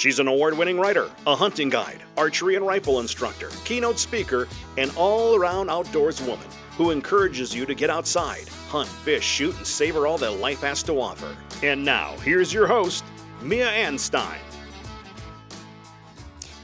She's an award-winning writer, a hunting guide, archery and rifle instructor, keynote speaker, and all-around outdoors woman who encourages you to get outside, hunt, fish, shoot, and savor all that life has to offer. And now, here's your host, Mia and Coni.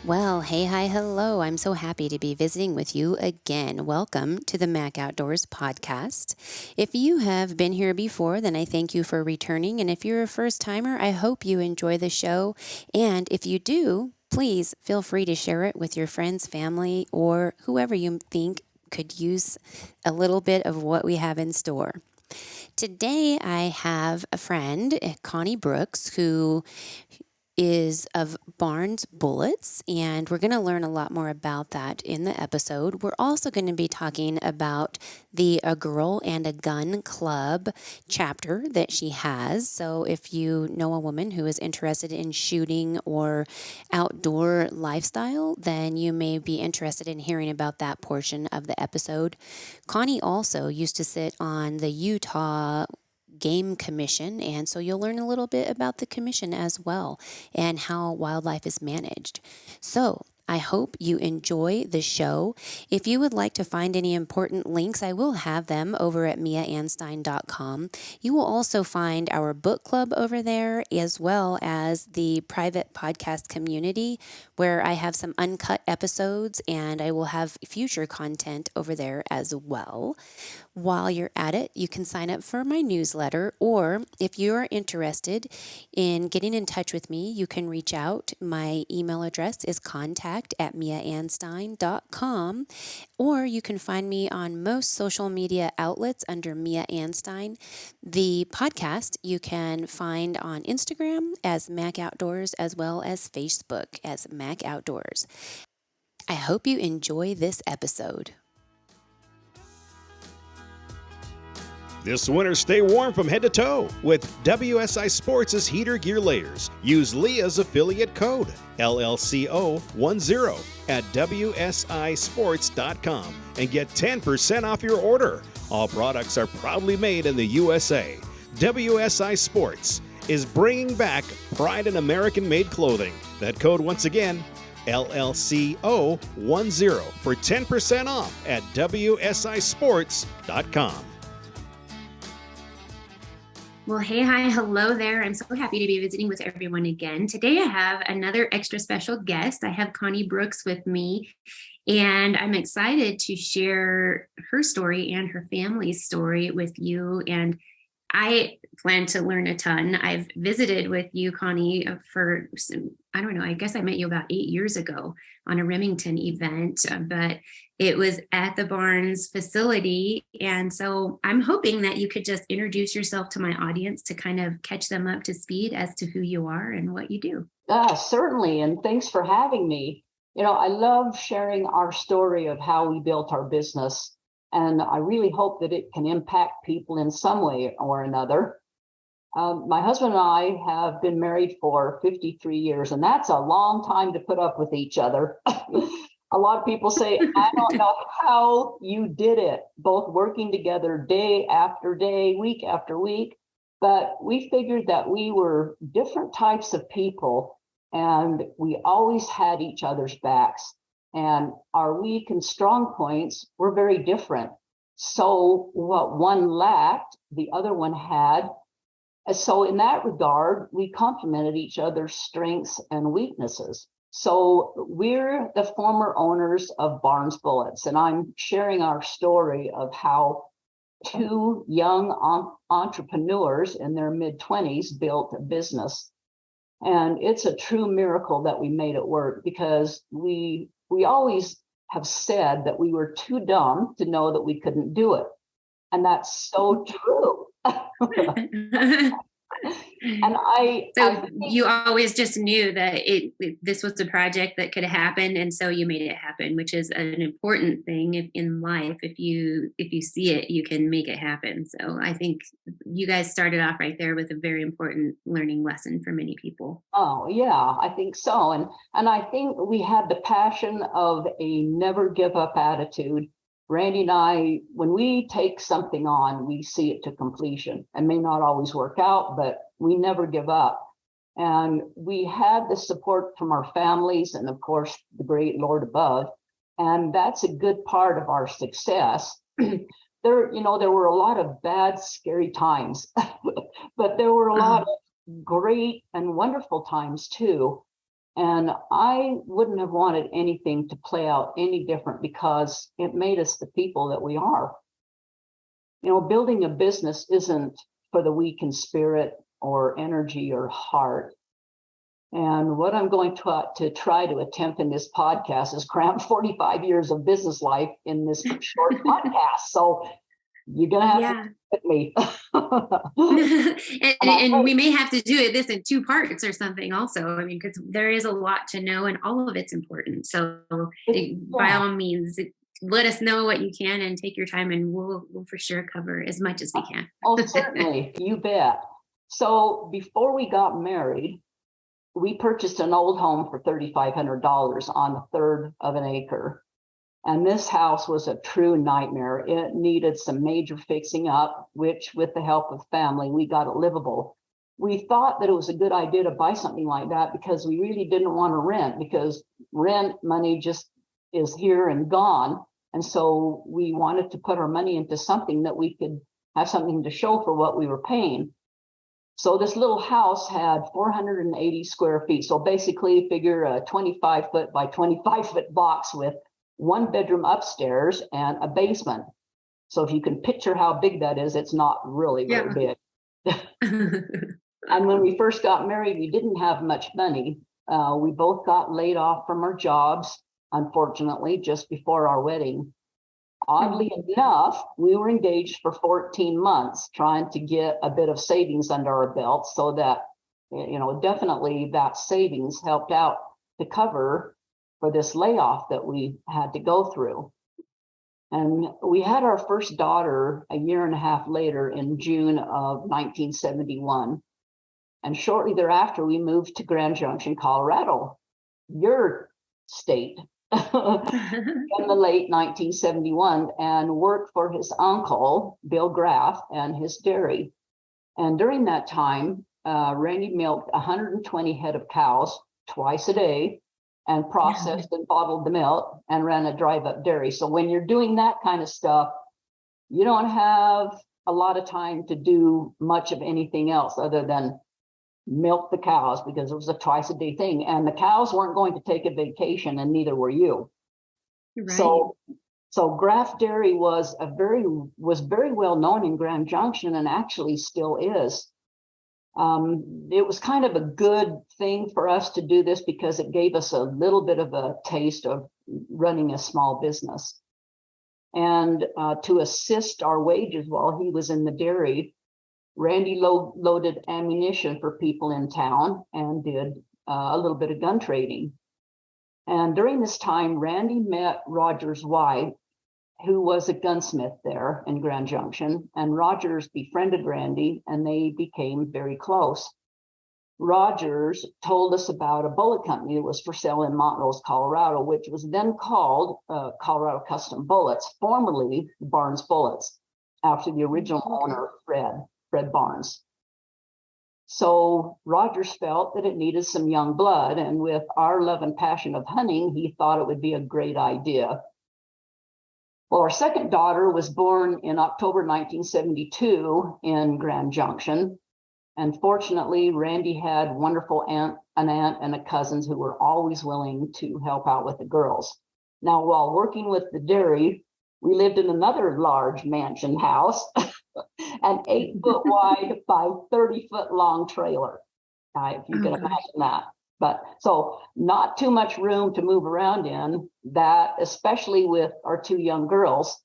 Well, hey, hi, hello. I'm so happy to be visiting with you again. Welcome to the Mac Outdoors podcast. If you have been here before, then I thank you for returning. And if you're a first timer, I hope you enjoy the show. And if you do, please feel free to share it with your friends, family, or whoever you think could use a little bit of what we have in store. Today, I have a friend, Coni Brooks, who is of Barnes Bullets, and we're going to learn a lot more about that in the episode. We're also going to be talking about the A Girl and a Gun Club chapter that she has. So if you know a woman who is interested in shooting or outdoor lifestyle, then you may be interested in hearing about that portion of the episode. Coni also used to sit on the Utah Game Commission, and so you'll learn a little bit about the commission as well and how wildlife is managed. So I hope you enjoy the show. If you would like to find any important links, I will have them over at miaandstein.com. You will also find our book club over there, as well as the private podcast community where I have some uncut episodes, and I will have future content over there as well. While you're at it, you can sign up for my newsletter, or if you're interested in getting in touch with me, you can reach out. My email address is contact@miaandstein.com, or you can find me on most social media outlets under Mia and Stein. The podcast you can find on Instagram as Mac Outdoors, as well as Facebook as Mac Outdoors. I hope you enjoy this episode. This winter, stay warm from head to toe with WSI Sports' heater gear layers. Use Leah's affiliate code, LLCO10, at WSISports.com and get 10% off your order. All products are proudly made in the USA. WSI Sports is bringing back pride in American-made clothing. That code, once again, LLCO10 for 10% off at WSISports.com. Well, hey, hi, hello there. I'm so happy to be visiting with everyone again. Today I have another extra special guest. I have Coni Brooks with me, and I'm excited to share her story and her family's story with you. And I plan to learn a ton. I've visited with you, Coni, for I don't know, I guess I met you about 8 years ago on a Remington event, but it was at the Barnes facility. And so I'm hoping that you could just introduce yourself to my audience to kind of catch them up to speed as to who you are and what you do. Certainly. And thanks for having me. You know, I love sharing our story of how we built our business. And I really hope that it can impact people in some way or another. My husband and I have been married for 53 years, and that's a long time to put up with each other. A lot of people say, I don't know how you did it, both working together day after day, week after week. But we figured that we were different types of people, and we always had each other's backs. And our weak and strong points were very different. So what one lacked, the other one had. So in that regard, we complemented each other's strengths and weaknesses. So we're the former owners of Barnes Bullets, and I'm sharing our story of how two young entrepreneurs in their mid-20s built a business. And it's a true miracle that we made it work, because we always have said that we were too dumb to know that we couldn't do it. And that's so true. And you always just knew that this was a project that could happen, and so you made it happen, which is an important thing in life. If you see it, you can make it happen. So I think you guys started off right there with a very important learning lesson for many people. Oh yeah, I think so, and I think we had the passion of a never give up attitude. Randy and I, when we take something on, we see it to completion. It may not always work out, but we never give up. And we had the support from our families and, of course, the great Lord above. And that's a good part of our success. There were a lot of bad, scary times, but there were a lot of great and wonderful times too. And I wouldn't have wanted anything to play out any different because it made us the people that we are. Building a business isn't for the weak in spirit or energy or heart. And what I'm going to try to attempt in this podcast is cram 45 years of business life in this short podcast. So you're going to have to with me. and we may have to do this in 2 parts or something also. I mean, because there is a lot to know and all of it's important. So by all means, let us know what you can and take your time, and we'll for sure cover as much as we can. Oh, certainly. You bet. So before we got married, we purchased an old home for $3,500 on a third of an acre. And this house was a true nightmare. It needed some major fixing up, which with the help of family, we got it livable. We thought that it was a good idea to buy something like that because we really didn't want to rent, because rent money just is here and gone. And so we wanted to put our money into something that we could have something to show for what we were paying. So this little house had 480 square feet. So basically figure a 25 foot by 25 foot box with 1 bedroom upstairs and a basement. So if you can picture how big that is, it's not really very big. And when we first got married, we didn't have much money. We both got laid off from our jobs, unfortunately, just before our wedding. Oddly enough, we were engaged for 14 months trying to get a bit of savings under our belt, so that, definitely that savings helped out to cover for this layoff that we had to go through. And we had our first daughter a year and a half later in June of 1971. And shortly thereafter, we moved to Grand Junction, Colorado, your state, in the late 1971, and worked for his uncle, Bill Graff, and his dairy. And during that time, Randy milked 120 head of cows twice a day and processed and bottled the milk and ran a drive-up dairy. So when you're doing that kind of stuff, you don't have a lot of time to do much of anything else other than milk the cows, because it was a twice a day thing. And the cows weren't going to take a vacation, and neither were you. Right. So Graff Dairy was very well known in Grand Junction, and actually still is. It was kind of a good thing for us to do this because it gave us a little bit of a taste of running a small business. And to assist our wages while he was in the dairy, Randy loaded ammunition for people in town and did a little bit of gun trading. And during this time, Randy met Roger's wife, who was a gunsmith there in Grand Junction, and Rogers befriended Randy and they became very close. Rogers told us about a bullet company that was for sale in Montrose, Colorado, which was then called Colorado Custom Bullets, formerly Barnes Bullets, after the original owner, Fred Barnes. So Rogers felt that it needed some young blood, and with our love and passion of hunting, he thought it would be a great idea. Well, our second daughter was born in October 1972 in Grand Junction. And fortunately, Randy had an aunt and a cousins who were always willing to help out with the girls. Now, while working with the dairy, we lived in another large mansion house, an 8-foot wide by 30-foot long trailer. If you can imagine that. But so not too much room to move around in that, especially with our 2 young girls,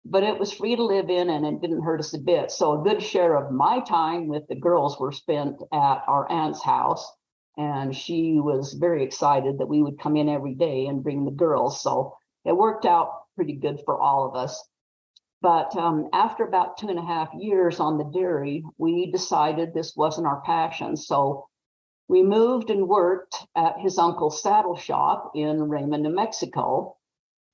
but it was free to live in and it didn't hurt us a bit. So a good share of my time with the girls were spent at our aunt's house. And she was very excited that we would come in every day and bring the girls. So it worked out pretty good for all of us. But after about 2.5 years on the dairy, we decided this wasn't our passion. So we moved and worked at his uncle's saddle shop in Raymond, New Mexico.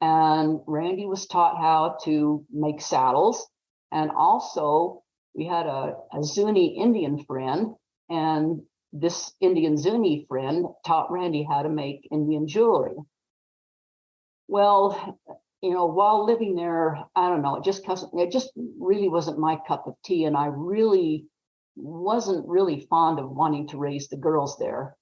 And Randy was taught how to make saddles. And also we had a Zuni Indian friend, and this Indian Zuni friend taught Randy how to make Indian jewelry. Well, while living there, I don't know, it just really wasn't my cup of tea. And I really wasn't really fond of wanting to raise the girls there.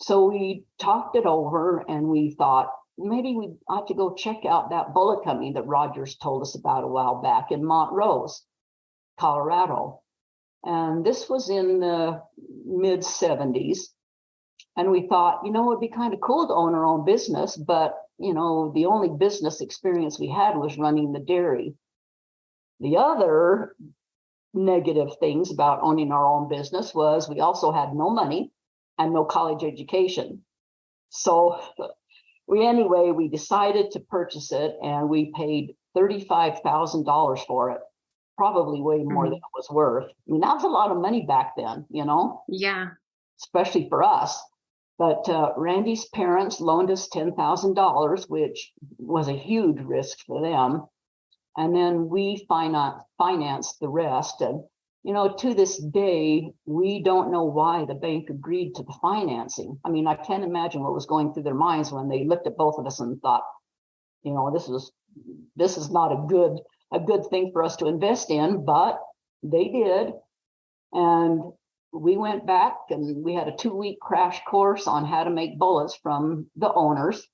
So we talked it over and we thought maybe we ought to go check out that bullet company that Rogers told us about a while back in Montrose, Colorado. And this was in the mid 70s. And we thought, it'd be kind of cool to own our own business, but the only business experience we had was running the dairy. The other negative things about owning our own business was we also had no money and no college education. So we decided to purchase it, and we paid $35,000 for it, probably way more than it was worth. I mean, that was a lot of money back then, Yeah. especially for us. But Randy's parents loaned us $10,000, which was a huge risk for them. And then we financed the rest. And, to this day, we don't know why the bank agreed to the financing. I mean, I can't imagine what was going through their minds when they looked at both of us and thought, this is not a good thing for us to invest in, but they did. And we went back and we had a 2-week crash course on how to make bullets from the owners.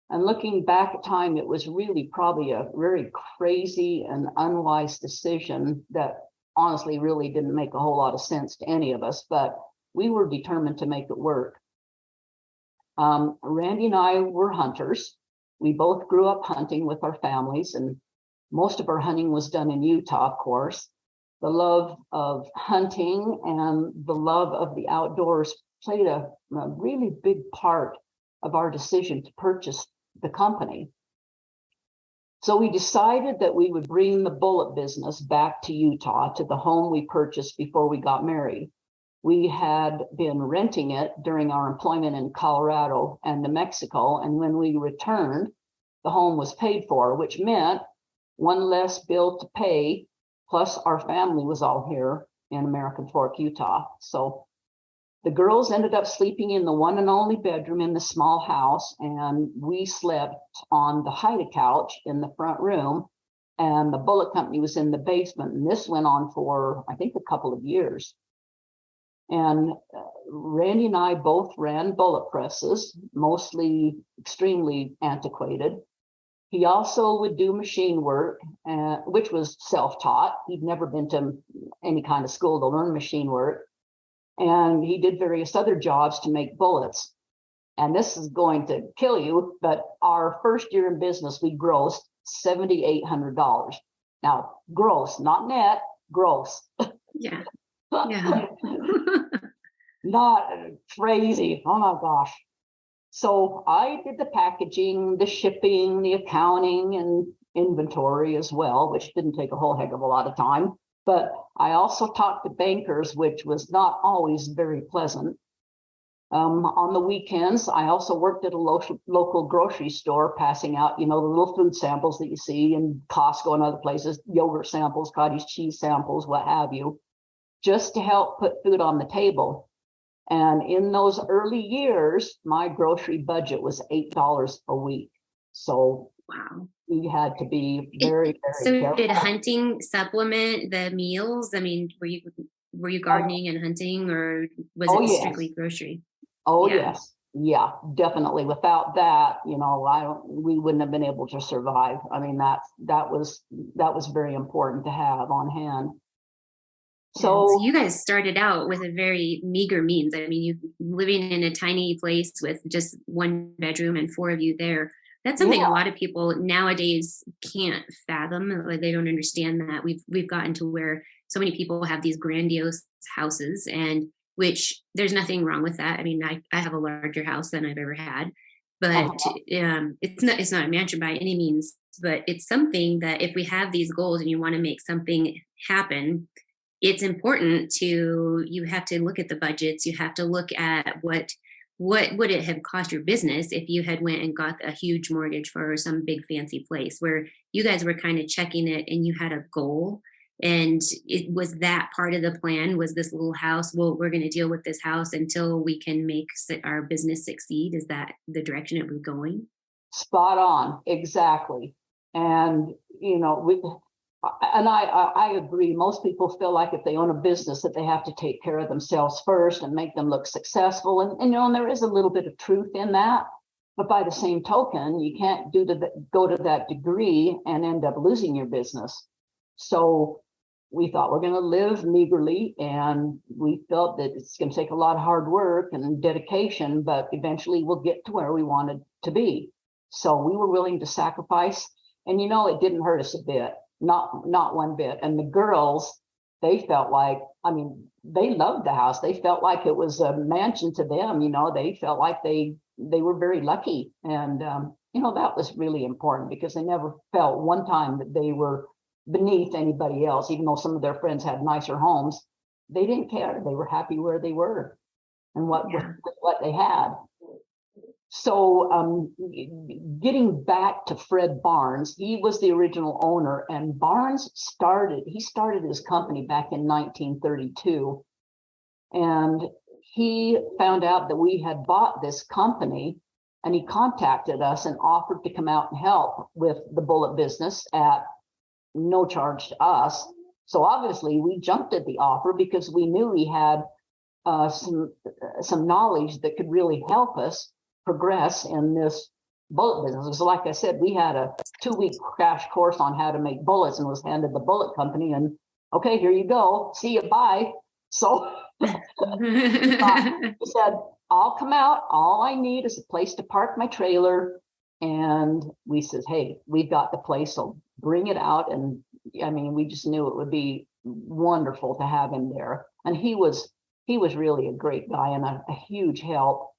And looking back at time, it was really probably a very crazy and unwise decision that honestly really didn't make a whole lot of sense to any of us, but we were determined to make it work. Randy and I were hunters. We both grew up hunting with our families, and most of our hunting was done in Utah, of course. The love of hunting and the love of the outdoors played a really big part of our decision to purchase the company. So we decided that we would bring the bullet business back to Utah, to the home we purchased before we got married. We had been renting it during our employment in Colorado and New Mexico, and when we returned, the home was paid for, which meant one less bill to pay. Plus, our family was all here in American Fork, Utah. So the girls ended up sleeping in the one and only bedroom in the small house, and we slept on the hide-a couch in the front room, and the bullet company was in the basement. And this went on for, I think, a couple of years. And Randy and I both ran bullet presses, mostly extremely antiquated. He also would do machine work, which was self-taught. He'd never been to any kind of school to learn machine work. And he did various other jobs to make bullets. And this is going to kill you, but our first year in business, we grossed $7,800. Now, gross, not net, gross. Yeah. Yeah. Not crazy. Oh my gosh. So I did the packaging, the shipping, the accounting, and inventory as well, which didn't take a whole heck of a lot of time. But I also talked to bankers, which was not always very pleasant. On the weekends, I also worked at a local grocery store, passing out, the little food samples that you see in Costco and other places, yogurt samples, cottage cheese samples, what have you, just to help put food on the table. And in those early years, my grocery budget was $8 a week. So wow. We had to be very, very careful. Did hunting supplement the meals? I mean, were you gardening and hunting, or was it strictly grocery? Oh, yeah. Yes. Yeah, definitely. Without that, we wouldn't have been able to survive. I mean, that was very important to have on hand. So you guys started out with a very meager means. I mean, you living in a tiny place with just one bedroom and 4 of you there. That's something a lot of people nowadays can't fathom. Like, they don't understand that we've gotten to where so many people have these grandiose houses, and which there's nothing wrong with that. I mean, I have a larger house than I've ever had, but it's not a mansion by any means. But it's something that if we have these goals and you want to make something happen, it's important you have to look at the budgets. You have to look at what would it have cost your business if you had went and got a huge mortgage for some big fancy place, where you guys were kind of checking it and you had a goal. And it was that part of the plan, was this little house. Well, we're going to deal with this house until we can make our business succeed. Is that the direction it was going? Spot on, exactly. And I agree. Most people feel like if they own a business that they have to take care of themselves first and make them look successful. And there is a little bit of truth in that. But by the same token, you can't go to that degree and end up losing your business. So we thought we're going to live meagerly, and we felt that it's going to take a lot of hard work and dedication, but eventually we'll get to where we wanted to be. So we were willing to sacrifice, and it didn't hurt us a bit, not one bit. And the girls, they felt like, they loved the house. They felt like it was a mansion to them. They felt like they were very lucky. And, that was really important, because they never felt one time that they were beneath anybody else. Even though some of their friends had nicer homes, they didn't care. They were happy where they were and with what they had. So getting back to Fred Barnes, he was the original owner, and Barnes started his company back in 1932. And he found out that we had bought this company, and he contacted us and offered to come out and help with the bullet business at no charge to us. So obviously we jumped at the offer, because we knew he had some knowledge that could really help us progress in this bullet business. So like I said, we had a 2-week crash course on how to make bullets, and was handed the bullet company, and okay, here you go, see you, bye. So he said, I'll come out, all I need is a place to park my trailer. And we said, hey, we've got the place, so bring it out. And we just knew it would be wonderful to have him there. And he was really a great guy and a huge help.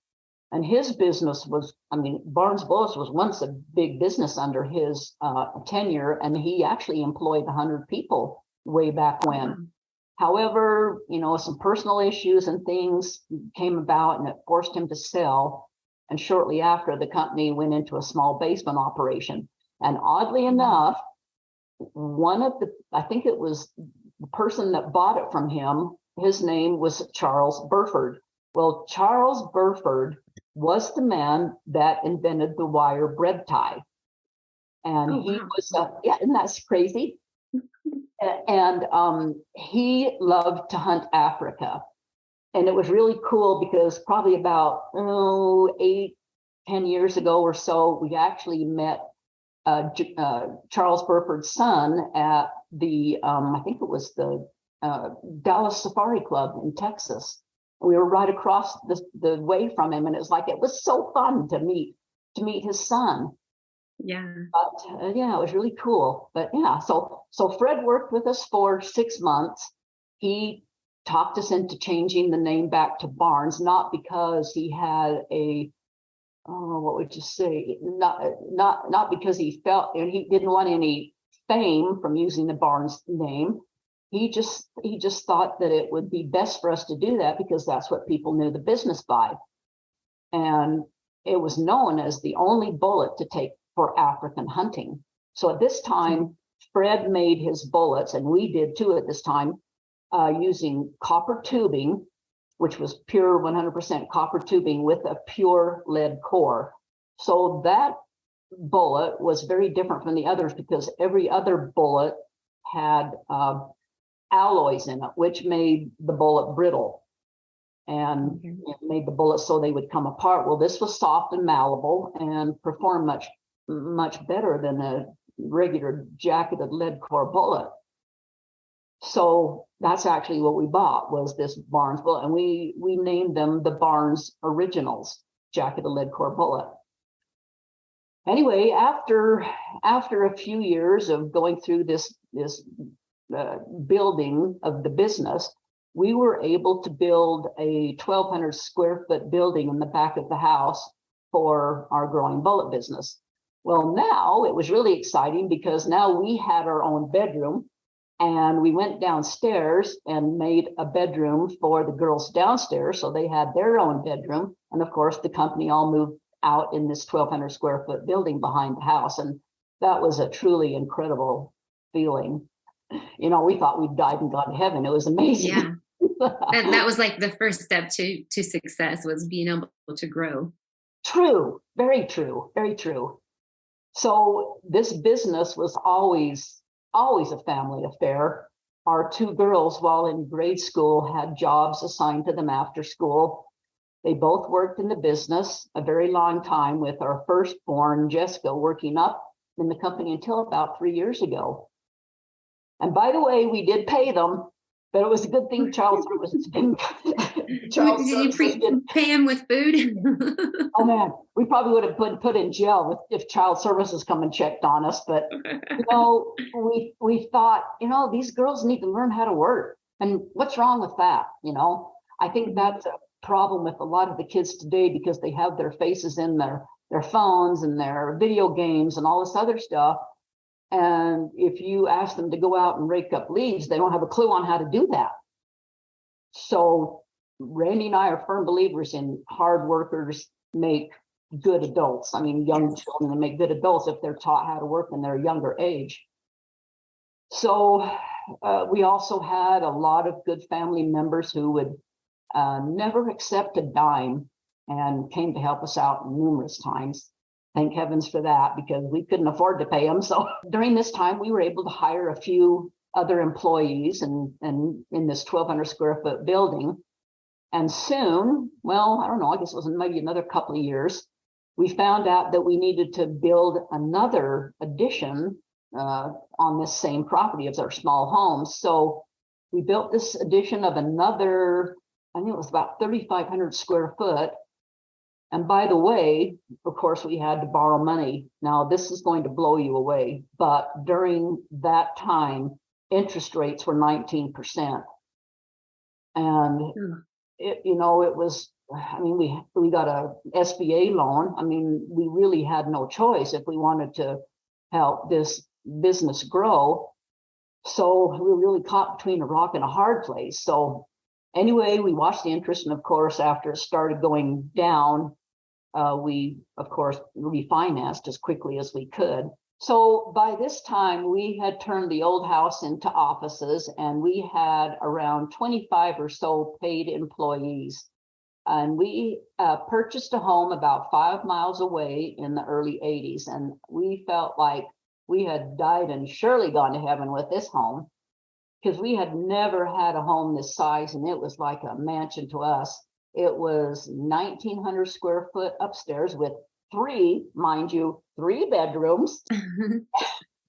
And his business was, Barnes Bullets was once a big business under his tenure, and he actually employed 100 people way back when. However, some personal issues and things came about, and it forced him to sell. And shortly after, the company went into a small basement operation. And oddly enough, I think it was the person that bought it from him, his name was Charles Burford. Well, Charles Burford was the man that invented the wire bread tie. And he was, isn't that crazy? And he loved to hunt Africa. And it was really cool, because probably about 8-10 years ago or so, we actually met Charles Burford's son at the, I think it was the Dallas Safari Club in Texas. We were right across the way from him, and it was so fun to meet his son. Yeah. But it was really cool. But yeah, so Fred worked with us for 6 months. He talked us into changing the name back to Barnes, not because he had what would you say? Not because he felt, and he didn't want any fame from using the Barnes name. He just thought that it would be best for us to do that, because that's what people knew the business by. And it was known as the only bullet to take for African hunting. So at this time, Fred made his bullets, and we did too at this time, using copper tubing, which was pure 100% copper tubing with a pure lead core. So that bullet was very different from the others, because every other bullet had alloys in it, which made the bullet brittle and it made the bullets so they would come apart. Well, this was soft and malleable and performed much better than a regular jacketed lead core bullet. So that's actually what we bought, was this Barnes bullet, and we named them the Barnes Originals, jacketed lead core bullet. Anyway, after a few years of going through this building of the business, we were able to build a 1,200 square foot building in the back of the house for our growing bullet business. Well, now it was really exciting, because now we had our own bedroom, and we went downstairs and made a bedroom for the girls downstairs, so they had their own bedroom. And of course, the company all moved out in this 1,200 square foot building behind the house, and that was a truly incredible feeling. We thought we'd died and gone to heaven. It was amazing. Yeah. That was like the first step to success, was being able to grow. True. Very true. Very true. So this business was always a family affair. Our two girls, while in grade school, had jobs assigned to them after school. They both worked in the business a very long time, with our firstborn, Jessica, working up in the company until about 3 years ago. And by the way, we did pay them, but it was a good thing child services didn't. Did you pay him with food? Oh man, we probably would have been put in jail if child services come and checked on us. But we thought, these girls need to learn how to work, and what's wrong with that? I think that's a problem with a lot of the kids today, because they have their faces in their phones and their video games and all this other stuff. And if you ask them to go out and rake up leaves, they don't have a clue on how to do that. So Randy and I are firm believers in hard workers make good adults. I mean, young children make good adults if they're taught how to work in their younger age. So we also had a lot of good family members who would never accept a dime and came to help us out numerous times. Thank heavens for that, because we couldn't afford to pay them. So during this time, we were able to hire a few other employees and in this 1,200 square foot building. And soon, well, I don't know, I guess it was maybe another couple of years, we found out that we needed to build another addition on this same property as our small homes. So we built this addition of another, I think it was about 3,500 square foot. And by the way, of course, we had to borrow money. Now, this is going to blow you away, but during that time, interest rates were 19%. And it was, I mean, we got a SBA loan. I mean, we really had no choice if we wanted to help this business grow. So we were really caught between a rock and a hard place. So anyway, we watched the interest, and of course, after it started going down, we, of course, refinanced as quickly as we could. So by this time, we had turned the old house into offices, and we had around 25 or so paid employees. And we purchased a home about 5 miles away in the early 80s. And we felt like we had died and surely gone to heaven with this home, because we had never had a home this size, and it was like a mansion to us. It was 1,900 square foot upstairs with three bedrooms,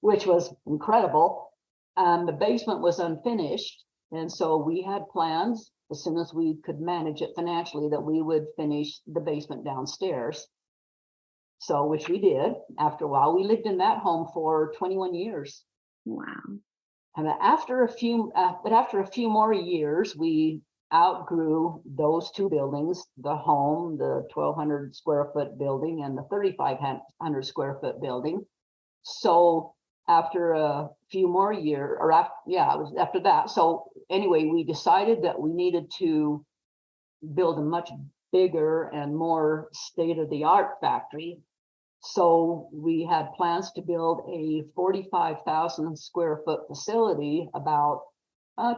which was incredible. The basement was unfinished. And so we had plans, as soon as we could manage it financially, that we would finish the basement downstairs. So, which we did. After a while, we lived in that home for 21 years. Wow. And after a few more years, we outgrew those two buildings, the home, the 1,200 square foot building, and the 3,500 square foot building. So after a few more years, or after, yeah, it was after that. So anyway, we decided that we needed to build a much bigger and more state-of-the-art factory. So we had plans to build a 45,000 square foot facility about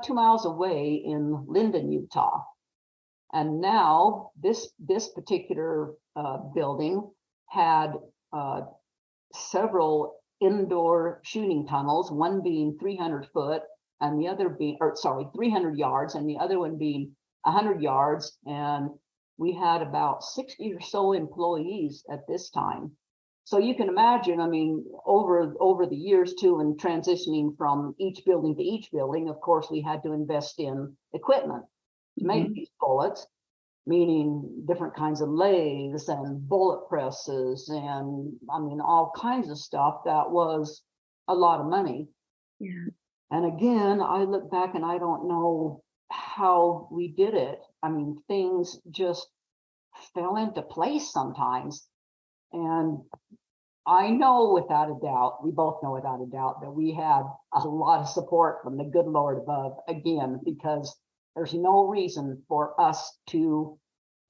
2 miles away in Linden, Utah. And now this particular building had several indoor shooting tunnels, one being 300 foot and the other being, 300 yards, and the other one being 100 yards. And we had about 60 or so employees at this time. So you can imagine, I mean, over the years too, and transitioning from each building to each building, of course, we had to invest in equipment to make these bullets, meaning different kinds of lathes and bullet presses, and I mean, all kinds of stuff. That was a lot of money. Yeah. And again, I look back and I don't know how we did it. I mean, things just fell into place sometimes. And I know without a doubt, we both know without a doubt, that we had a lot of support from the good Lord above, again, because there's no reason for us to,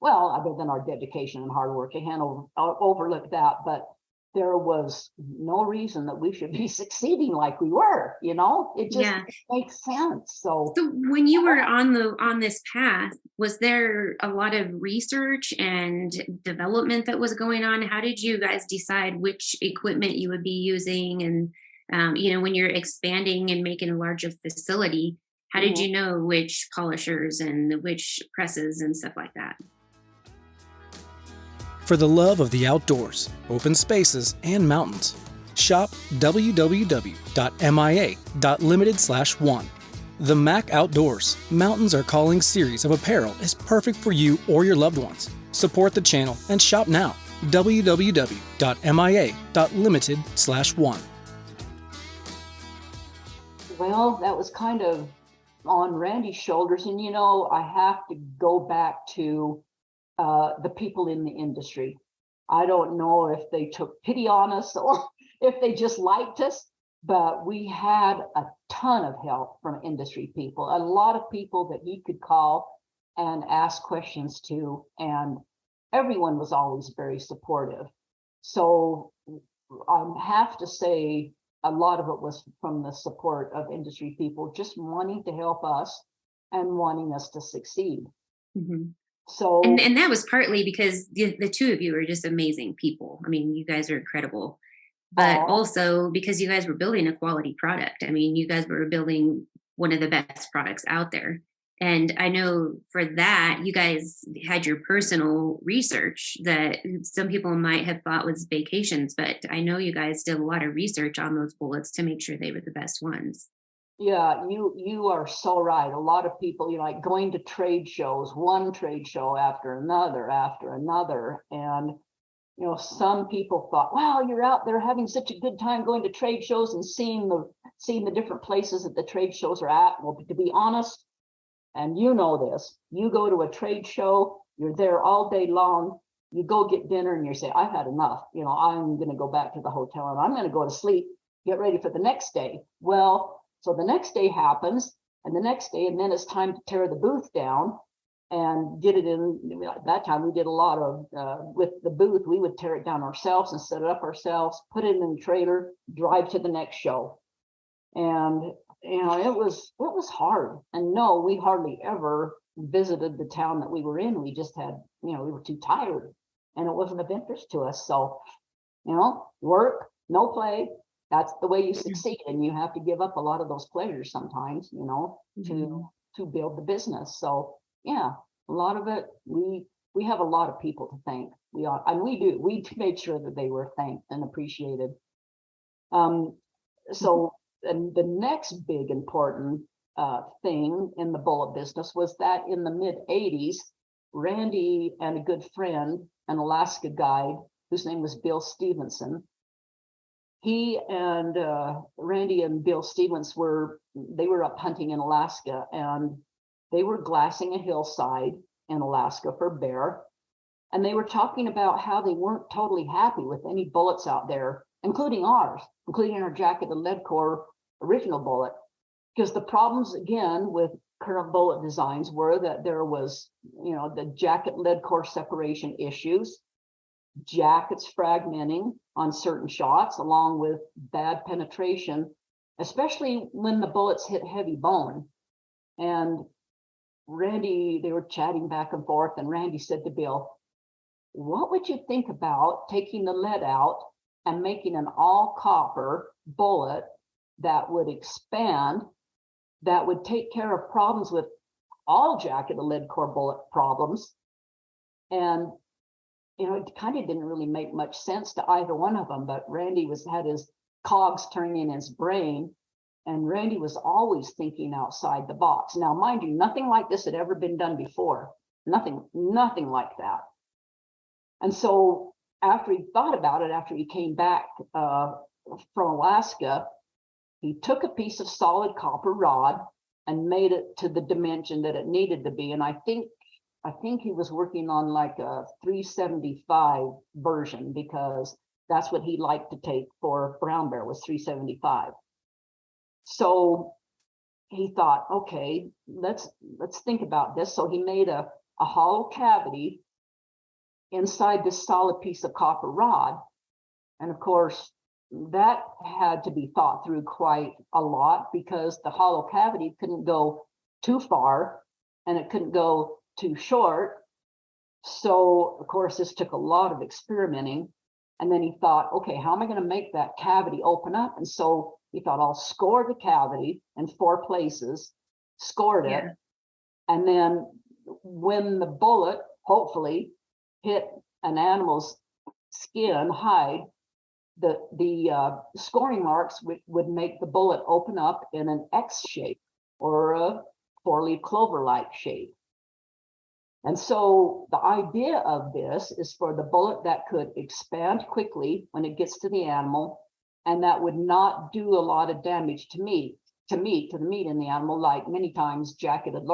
well, other than our dedication and hard work, I can't overlook that, but there was no reason that we should be succeeding like we were, it just Yeah. makes sense. So So when you were on this path, was there a lot of research and development that was going on? How did you guys decide which equipment you would be using? And when you're expanding and making a larger facility, how did mhm. you know which polishers and which presses and stuff like that? For the love of the outdoors, open spaces, and mountains, shop www.mia.limited/1. The Mac Outdoors Mountains Are Calling series of apparel is perfect for you or your loved ones. Support the channel and shop now. www.mia.limited/1. Well, that was kind of on Randy's shoulders. And, I have to go back to the people in the industry. I don't know if they took pity on us or if they just liked us, but we had a ton of help from industry people, a lot of people that he could call and ask questions to, and everyone was always very supportive. So I have to say a lot of it was from the support of industry people just wanting to help us and wanting us to succeed. Mm-hmm. So And that was partly because the two of you are just amazing people. I mean, you guys are incredible, but also because you guys were building a quality product. I mean, you guys were building one of the best products out there. And I know for that, you guys had your personal research that some people might have thought was vacations, but I know you guys did a lot of research on those bullets to make sure they were the best ones. Yeah, you are so right. A lot of people, like going to trade shows, one trade show after another, and some people thought, "Wow, you're out there having such a good time going to trade shows and seeing the different places that the trade shows are at." Well, to be honest, and this, you go to a trade show, you're there all day long. You go get dinner and you say, "I've had enough. I'm going to go back to the hotel and I'm going to go to sleep, get ready for the next day." Well, so the next day happens, and the next day, and then it's time to tear the booth down and get it in. At that time, we did a lot of, with the booth, we would tear it down ourselves and set it up ourselves, put it in the trailer, drive to the next show. And, it was hard. And no, we hardly ever visited the town that we were in. We just had, we were too tired and it wasn't of interest to us. So, work, no play. That's the way you succeed, and you have to give up a lot of those pleasures sometimes, to build the business. So yeah, a lot of it, we have a lot of people to thank. We made sure that they were thanked and appreciated. So and the next big important thing in the bullet business was that in the mid 80s, Randy and a good friend, an Alaska guide whose name was Bill Stevenson, he and Randy and Bill Stevens were up hunting in Alaska, and they were glassing a hillside in Alaska for bear. And they were talking about how they weren't totally happy with any bullets out there, including ours, including our jacketed lead core original bullet. Because the problems, again, with current bullet designs were that there was, the jacket lead core separation issues, jackets fragmenting on certain shots, along with bad penetration, especially when the bullets hit heavy bone. And Randy, they were chatting back and forth, and Randy said to Bill, "What would you think about taking the lead out and making an all copper bullet that would expand, that would take care of problems with all jacketed lead core bullet problems?" And it kind of didn't really make much sense to either one of them, but Randy had his cogs turning in his brain, and Randy was always thinking outside the box. Now, mind you, nothing like this had ever been done before. Nothing like that. And so after he thought about it, after he came back from Alaska, he took a piece of solid copper rod and made it to the dimension that it needed to be. And I think he was working on like a 375 version, because that's what he liked to take for brown bear, was 375. So he thought, okay, let's think about this. So he made a hollow cavity inside this solid piece of copper rod. And of course, that had to be thought through quite a lot because the hollow cavity couldn't go too far and it couldn't go too short. So, of course, this took a lot of experimenting. And then he thought, okay, how am I going to make that cavity open up? And so he thought, I'll score the cavity in 4 places, scored it. And then when the bullet hopefully hit an animal's skin, hide, the scoring marks would make the bullet open up in an X shape or a 4-leaf clover-like shape. And so the idea of this is for the bullet that could expand quickly when it gets to the animal, and that would not do a lot of damage to the meat in the animal, like many times jacketed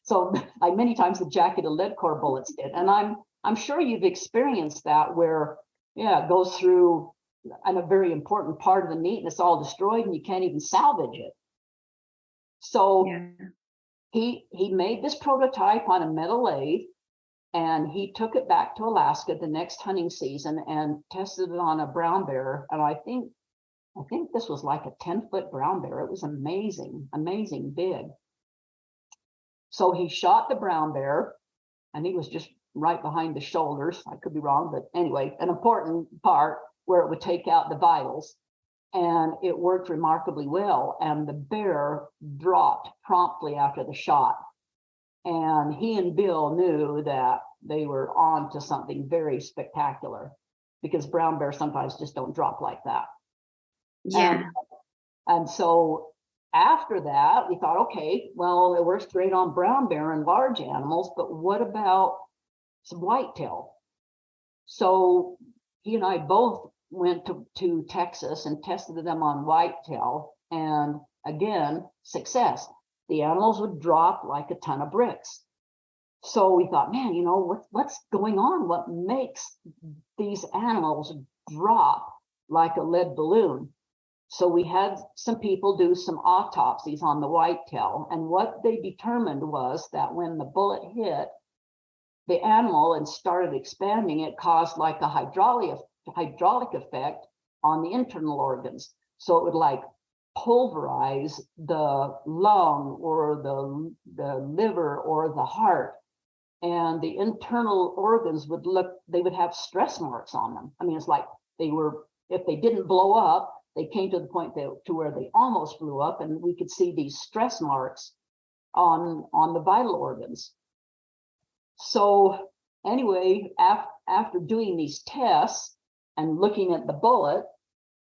so like many times the jacketed lead core bullets did. And I'm sure you've experienced that where it goes through a very important part of the meat and it's all destroyed and you can't even salvage it. So he made this prototype on a metal lathe and he took it back to Alaska the next hunting season and tested it on a brown bear. And I think this was like a 10-foot brown bear. It was amazing big. So he shot the brown bear and he was just right behind the shoulders. I could be wrong, but anyway, an important part where it would take out the vitals. And it worked remarkably well. And the bear dropped promptly after the shot. And he and Bill knew that they were on to something very spectacular because brown bears sometimes just don't drop like that. And so after that, we thought, okay, well, it works great on brown bear and large animals, but what about some whitetail? So he and I both went to Texas and tested them on whitetail. And again, success. The animals would drop like a ton of bricks. So we thought, man, what's going on? What makes these animals drop like a lead balloon? So we had some people do some autopsies on the whitetail. And what they determined was that when the bullet hit the animal and started expanding, it caused like a hydraulic effect on the internal organs. So it would like pulverize the lung or the liver or the heart. And the internal organs they would have stress marks on them. I mean, it's like if they didn't blow up, they came to the point to where they almost blew up, and we could see these stress marks on the vital organs. So anyway, after doing these tests and looking at the bullet,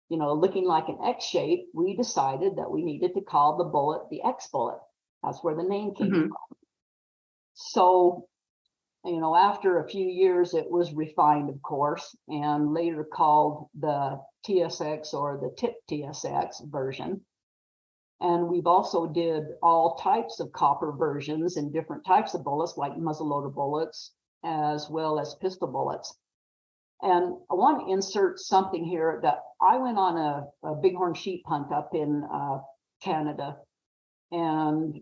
looking like an X shape, we decided that we needed to call the bullet the X bullet. That's where the name came from. So, after a few years, it was refined, of course, and later called the TSX or the tip TSX version. And we've also did all types of copper versions and different types of bullets, like muzzleloader bullets, as well as pistol bullets. And I want to insert something here that I went on a bighorn sheep hunt up in Canada, and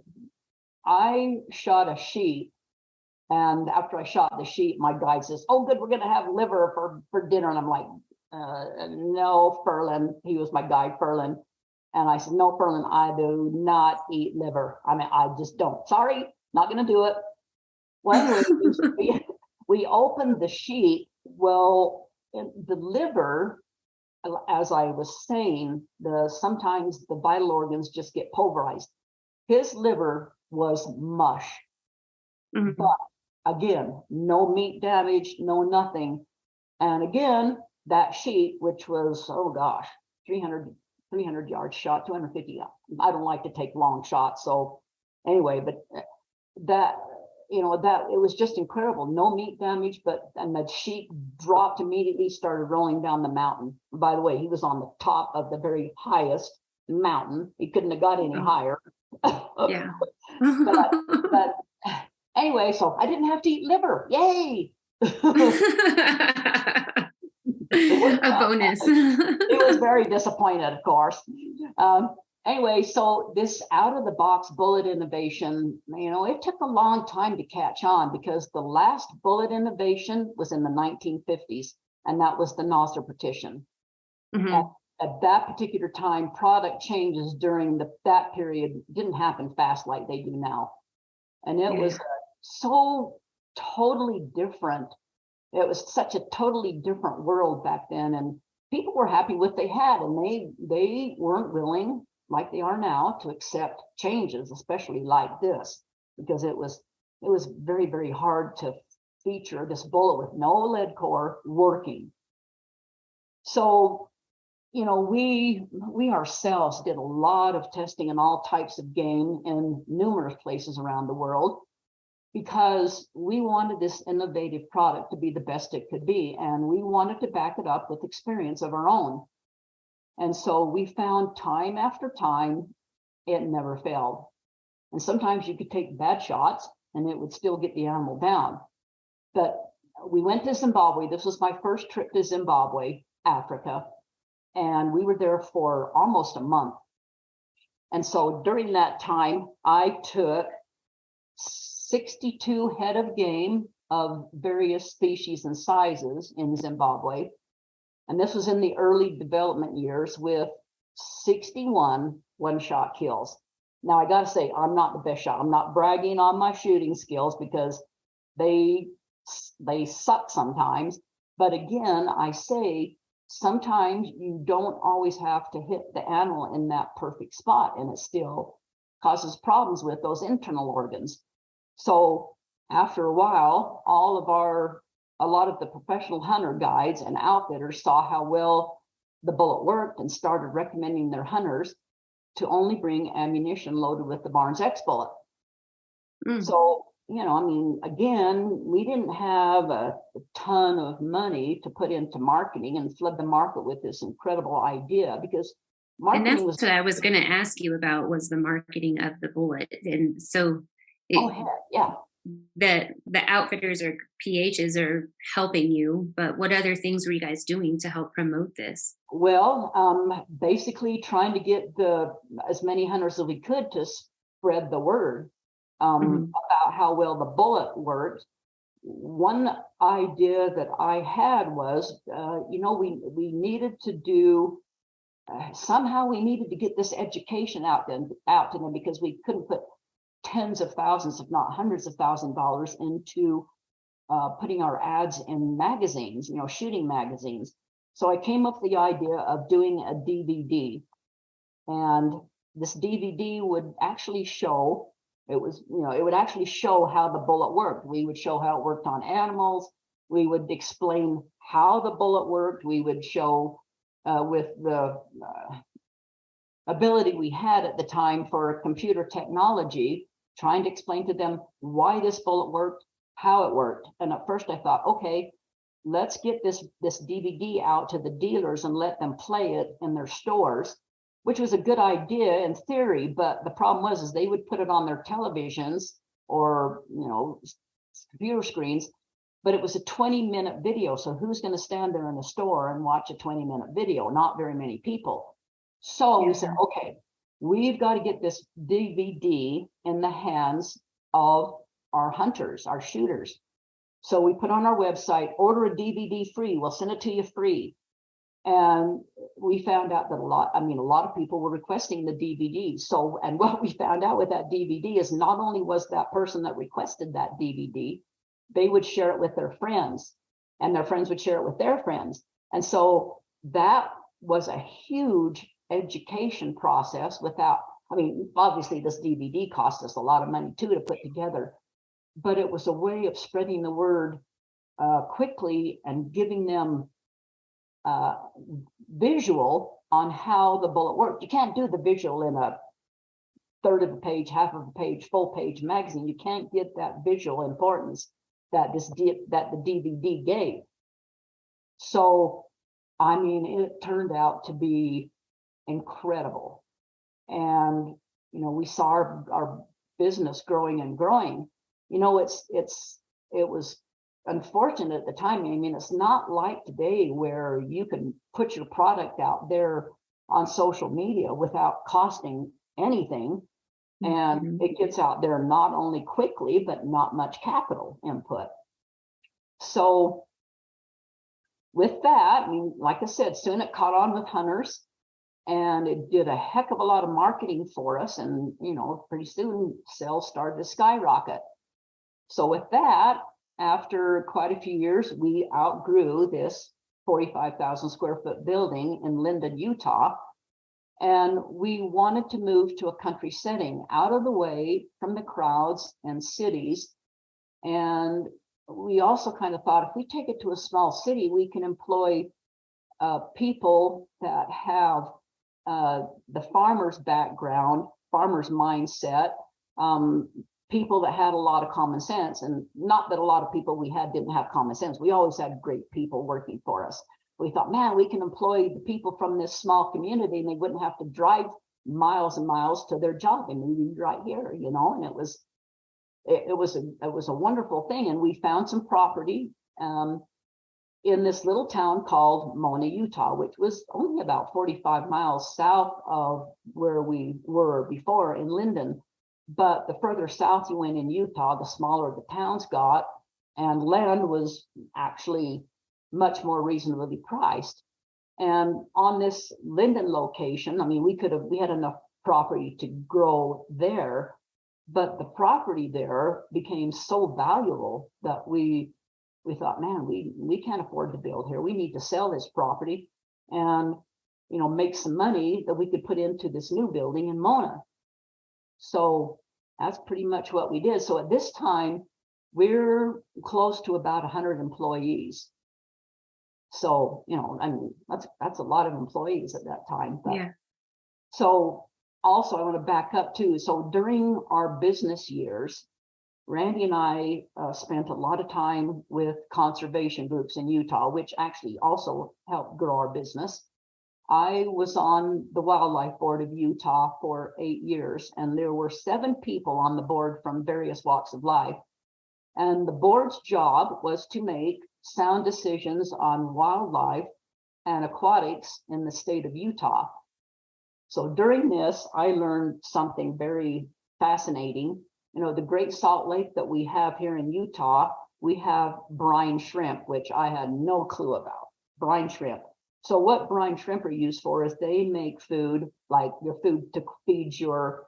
I shot a sheep. And after I shot the sheep, my guide says, "Oh, good, we're going to have liver for dinner." And I'm like, "No, Ferlin." He was my guide, Ferlin. And I said, "No, Ferlin, I do not eat liver. I mean, I just don't. Sorry, not going to do it." Well, anyway, we opened the sheep. Well, the liver, as I was saying, sometimes the vital organs just get pulverized. His liver was mush. But again, no meat damage, no nothing. And again, that sheep, which was, 300 yard shot, 250. I don't like to take long shots. So anyway, but that it was just incredible. No meat damage, and the sheep dropped immediately, started rolling down the mountain. By the way, he was on the top of the very highest mountain. He couldn't have got any higher. Yeah. but anyway, so I didn't have to eat liver. Yay! A bonus. He was very disappointed, of course. Anyway, so this out-of-the-box bullet innovation, it took a long time to catch on because the last bullet innovation was in the 1950s. and that was the nozzle partition. Mhm. At that particular time, product changes during that period didn't happen fast like they do now. And it was so totally different. It was such a totally different world back then. And people were happy with what they had, and they weren't willing, like they are now, to accept changes, especially like this, because it was very, very hard to feature this bullet with no lead core working. So, you know, we ourselves did a lot of testing in all types of game in numerous places around the world, because we wanted this innovative product to be the best it could be, and we wanted to back it up with experience of our own. And so we found time after time, it never failed. And sometimes you could take bad shots and it would still get the animal down. But we went to Zimbabwe. This was my first trip to Zimbabwe, Africa. And we were there for almost a month. And so during that time, I took 62 head of game of various species and sizes in Zimbabwe. And this was in the early development years, with 61 one-shot kills. Now, I got to say, I'm not the best shot. I'm not bragging on my shooting skills, because they suck sometimes. But again, I say, sometimes you don't always have to hit the animal in that perfect spot, and it still causes problems with those internal organs. So after a while, a lot of the professional hunter guides and outfitters saw how well the bullet worked and started recommending their hunters to only bring ammunition loaded with the Barnes X bullet. So, you know, I mean, again, we didn't have a ton of money to put into marketing and flood the market with this incredible idea, because marketing And that's what I was going to ask you about, was the marketing of the bullet. And so the outfitters or PHs are helping you, but what other things were you guys doing to help promote this? Well, basically trying to get as many hunters as we could to spread the word about how well the bullet worked. One idea that I had was, you know, we needed to do, somehow we needed to get this education out to them, because we couldn't put tens of thousands, if not hundreds of thousands of dollars into putting our ads in magazines, you know, shooting magazines. So I came up with the idea of doing a DVD, and this DVD would actually show, it would actually show how the bullet worked. We would show how it worked on animals. We would explain how the bullet worked. We would show with the ability we had at the time for computer technology, trying to explain to them why this bullet worked, how it worked. And at first I thought, okay, let's get this DVD out to the dealers and let them play it in their stores, which was a good idea in theory. But the problem was they would put it on their televisions or, you know, computer screens, but it was a 20-minute video. So who's going to stand there in the store and watch a 20-minute video? Not very many people. So we said, okay, we've got to get this DVD in the hands of our hunters, our shooters. So we put on our website, order a DVD free. We'll send it to you free. And we found out that a lot of people were requesting the DVD. So, and what we found out with that DVD is not only was that person that requested that DVD, they would share it with their friends, and their friends would share it with their friends. And so that was a huge education process obviously this DVD cost us a lot of money too to put together, but it was a way of spreading the word quickly and giving them visual on how the bullet worked. You can't do the visual in a third of a page, half of a page, full page magazine. You can't get that visual importance that the DVD gave. So, I mean, it turned out to be incredible. And, you know, we saw our business growing and growing. You know, it was unfortunate at the time. I mean, it's not like today where you can put your product out there on social media without costing anything. And it gets out there not only quickly, but not much capital input. So with that, I mean, like I said, soon it caught on with hunters, and it did a heck of a lot of marketing for us. And, pretty soon sales started to skyrocket. So with that, after quite a few years, we outgrew this 45,000 square foot building in Linden, Utah. And we wanted to move to a country setting, out of the way from the crowds and cities. And we also kind of thought, if we take it to a small city, we can employ people that have the farmer's background, farmer's mindset, people that had a lot of common sense. And not that a lot of people we had didn't have common sense. We always had great people working for us. We thought, man, we can employ the people from this small community, and they wouldn't have to drive miles and miles to their job, and we'd be right here, and it was a wonderful thing. And we found some property in this little town called Mona, Utah, which was only about 45 miles south of where we were before in Linden. But the further south you went in Utah, the smaller the towns got, and land was actually much more reasonably priced. And on this Linden location, I mean, we had enough property to grow there, but the property there became so valuable that we thought, man, we can't afford to build here. We need to sell this property and, make some money that we could put into this new building in Mona. So that's pretty much what we did. So at this time, we're close to about 100 employees. So, I mean, that's a lot of employees at that time. But, yeah. So also I want to back up too. So during our business years, Randy and I spent a lot of time with conservation groups in Utah, which actually also helped grow our business. I was on the Wildlife Board of Utah for 8 years, and there were 7 people on the board from various walks of life. And the board's job was to make sound decisions on wildlife and aquatics in the state of Utah. So during this, I learned something very fascinating. The Great Salt Lake that we have here in Utah, we have brine shrimp, which I had no clue about. Brine shrimp. So what brine shrimp are used for is they make food, like your food to feed your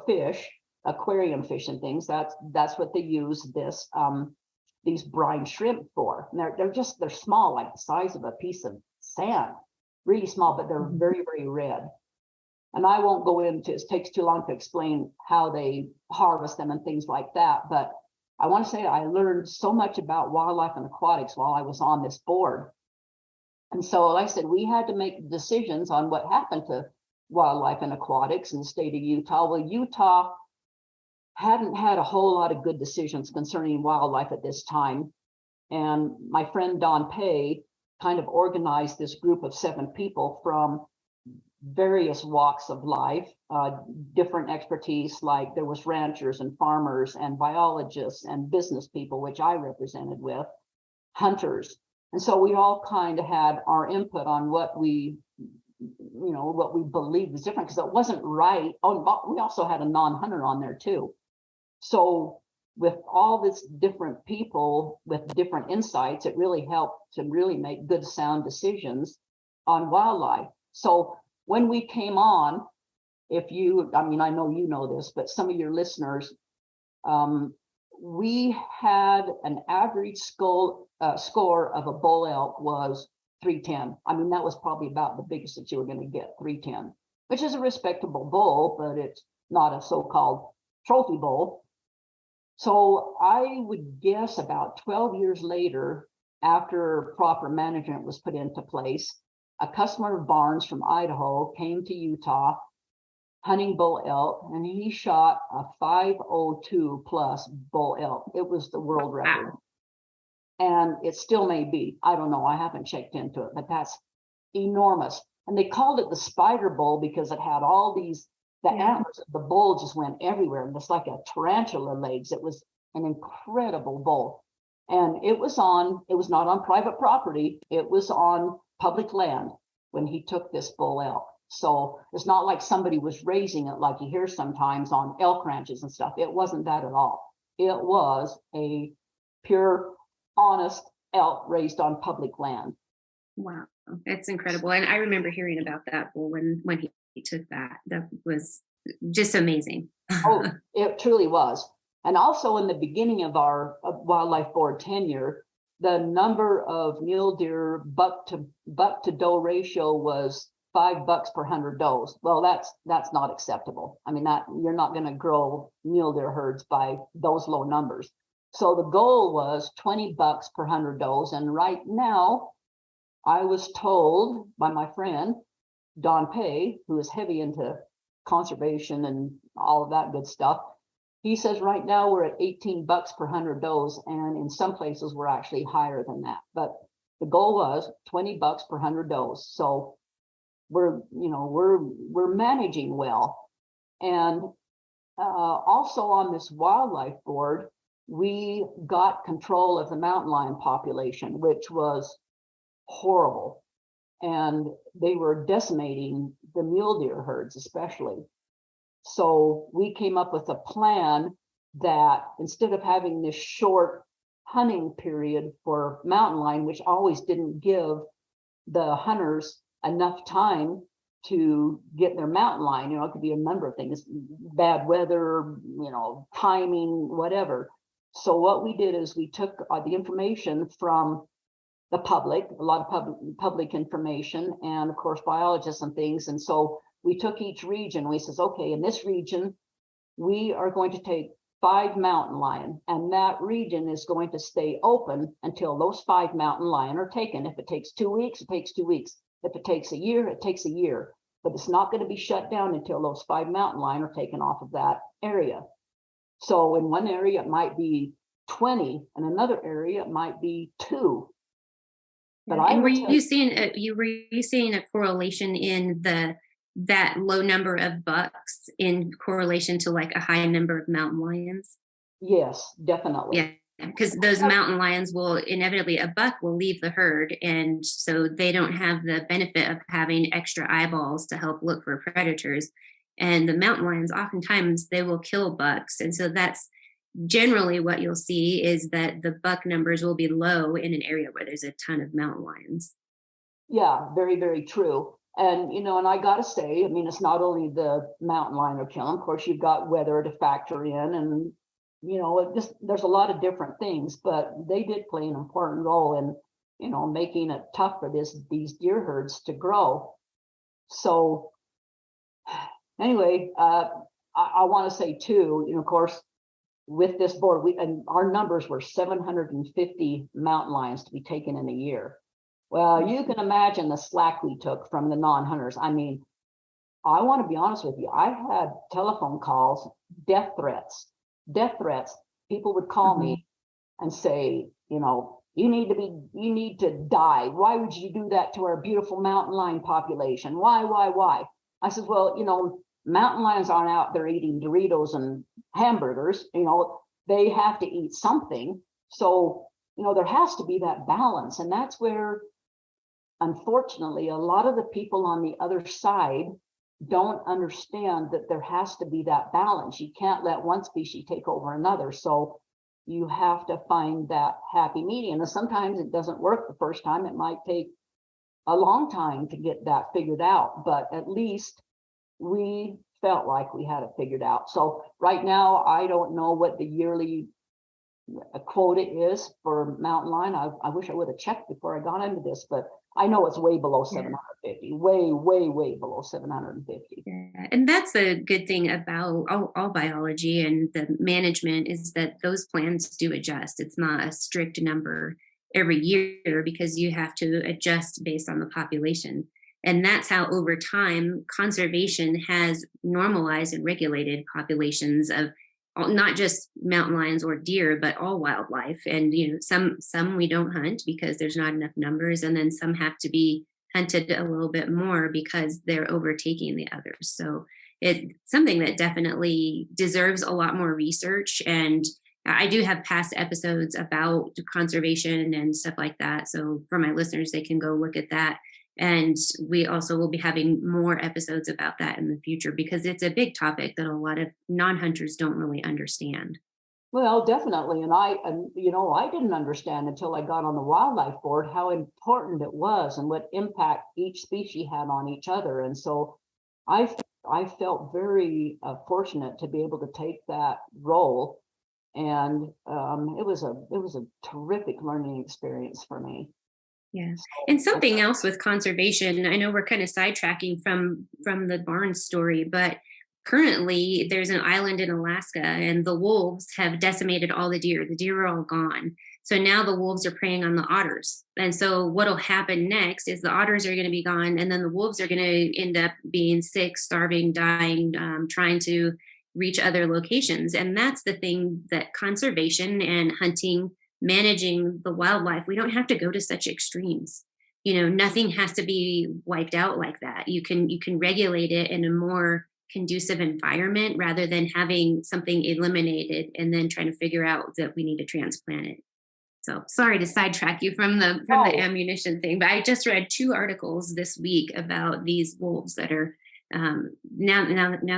fish, aquarium fish and things. That's what they use these brine shrimp for. And they're small, like the size of a piece of sand, really small, but they're very, very red. And I won't go into it takes too long to explain how they harvest them and things like that. But I want to say I learned so much about wildlife and aquatics while I was on this board. And so, like I said, we had to make decisions on what happened to wildlife and aquatics in the state of Utah. Well, Utah hadn't had a whole lot of good decisions concerning wildlife at this time. And my friend Don Pay kind of organized this group of 7 people from various walks of life, different expertise, like there was ranchers and farmers and biologists and business people, which I represented with, hunters. And so we all kind of had our input on what we believed was different, because it wasn't right. Oh, we also had a non-hunter on there too. So with all this different people with different insights, it really helped to really make good sound decisions on wildlife. So when we came on, I know you know this, but some of your listeners, we had an average score of a bull elk was 310. I mean, that was probably about the biggest that you were going to get, 310, which is a respectable bull, but it's not a so-called trophy bull. So I would guess about 12 years later, after proper management was put into place, a customer of Barnes from Idaho came to Utah hunting bull elk, and he shot a 502 plus bull elk. It was the world record. Wow. And it still may be. I don't know. I haven't checked into it, but that's enormous. And they called it the spider bull because it had all these, antlers of the bull just went everywhere. Just like a tarantula legs. It was an incredible bull. And it was not on private property. It was on public land when he took this bull elk. So it's not like somebody was raising it like you hear sometimes on elk ranches and stuff. It wasn't that at all. It was a pure, honest elk raised on public land. Wow, that's incredible. And I remember hearing about that bull when he took that. That was just amazing. Oh, it truly was. And also in the beginning of our wildlife board tenure, the number of mule deer buck to doe ratio was $5 per 100 does. Well, that's not acceptable. I mean, that you're not going to grow mule deer herds by those low numbers. So the goal was $20 per 100 does. And right now, I was told by my friend Don Pay, who is heavy into conservation and all of that good stuff. He says right now we're at $18 per 100 does, and in some places we're actually higher than that. But the goal was $20 per 100 does. So we're managing well. And also on this wildlife board, we got control of the mountain lion population, which was horrible. And they were decimating the mule deer herds, especially. So we came up with a plan that instead of having this short hunting period for mountain lion, which always didn't give the hunters enough time to get their mountain lion, it could be a number of things, bad weather, timing, whatever. So what we did is we took the information from the public, a lot of public information, and of course biologists and things. And so we took each region. We says, okay, in this region, we are going to take 5 mountain lion, and that region is going to stay open until those 5 mountain lion are taken. If it takes 2 weeks, it takes 2 weeks. If it takes a year, it takes a year. But it's not going to be shut down until those 5 mountain lion are taken off of that area. So in one area, it might be 20, and another area, it might be 2. But and were you seeing a correlation in that low number of bucks in correlation to like a high number of mountain lions? Yes, definitely. Yeah, because those mountain lions will inevitably, a buck will leave the herd, and so they don't have the benefit of having extra eyeballs to help look for predators. And the mountain lions, oftentimes, they will kill bucks, and so that's generally what you'll see is that the buck numbers will be low in an area where there's a ton of mountain lions. Yeah, very, very true. And, and I got to say, I mean, it's not only the mountain lion are killing, of course, you've got weather to factor in, and, there's a lot of different things, but they did play an important role in, making it tough for these deer herds to grow. So anyway, I want to say too, of course, with this board, and our numbers were 750 mountain lions to be taken in a year. Well, you can imagine the slack we took from the non-hunters. I mean, I want to be honest with you. I had telephone calls, death threats. People would call me and say, you need to die. Why would you do that to our beautiful mountain lion population? Why? I said, well, mountain lions aren't out there eating Doritos and hamburgers. They have to eat something. So, there has to be that balance. And that's where, unfortunately, a lot of the people on the other side don't understand that there has to be that balance. You can't let one species take over another. So you have to find that happy medium. And sometimes it doesn't work the first time. It might take a long time to get that figured out, but at least we felt like we had it figured out. So right now, I don't know what the yearly quota is for mountain lion. I wish I would have checked before I got into this, but I know it's way below 750, way below 750. Yeah. And that's a good thing about all biology and the management is that those plans do adjust. It's not a strict number every year because you have to adjust based on the population. And that's how over time, conservation has normalized and regulated populations of not just mountain lions or deer, but all wildlife. And, some we don't hunt because there's not enough numbers. And then some have to be hunted a little bit more because they're overtaking the others. So it's something that definitely deserves a lot more research. And I do have past episodes about conservation and stuff like that. So for my listeners, they can go look at that. And we also will be having more episodes about that in the future because it's a big topic that a lot of non-hunters don't really understand. Well, definitely. I didn't understand until I got on the wildlife board how important it was and what impact each species had on each other. And so I, I felt very fortunate to be able to take that role. And it was a terrific learning experience for me. Yeah. So And something else with conservation, I know we're kind of sidetracking from the barn story, but currently there's an island in Alaska and the wolves have decimated all the deer. The deer are all gone. So now the wolves are preying on the otters. And so what'll happen next is the otters are going to be gone and then the wolves are going to end up being sick, starving, dying, trying to reach other locations. And that's the thing that conservation and hunting, managing the wildlife, we don't have to go to such extremes. Nothing has to be wiped out like that. You can regulate it in a more conducive environment rather than having something eliminated and then trying to figure out that we need to transplant it. So sorry to sidetrack you from the Oh, ammunition thing, but I just read 2 articles this week about these wolves that are now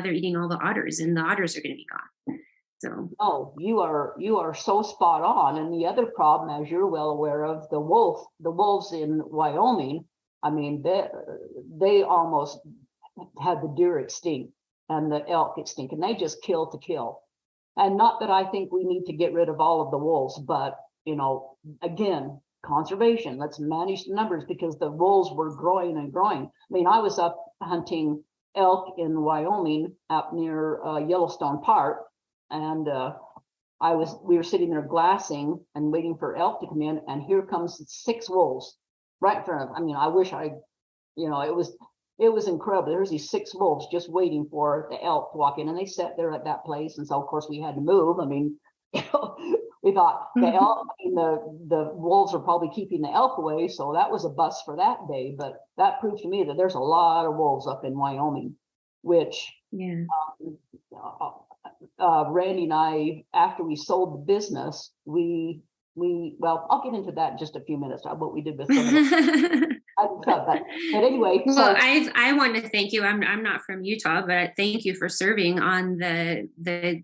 they're eating all the otters, and the otters are going to be gone. So no, you are so spot on. And the other problem, as you're well aware of, the wolves in Wyoming, I mean, they almost had the deer extinct and the elk extinct, and they just kill to kill. And not that I think we need to get rid of all of the wolves, but again, conservation, let's manage the numbers because the wolves were growing and growing. I mean, I was up hunting elk in Wyoming up near Yellowstone Park, and we were sitting there glassing and waiting for elk to come in, and here comes 6 wolves right in front of. I mean, I wish it was incredible. There's these 6 wolves just waiting for the elk to walk in, and they sat there at that place. And so, of course, we had to move. I mean, we thought the elk, I mean, the wolves are probably keeping the elk away, so that was a bust for that day. But that proved to me that there's a lot of wolves up in Wyoming, which yeah. Randy and I, after we sold the business, well, I'll get into that in just a few minutes, what we did with some of the, but anyway, Well, so I want to thank you. I'm not from Utah, but thank you for serving on the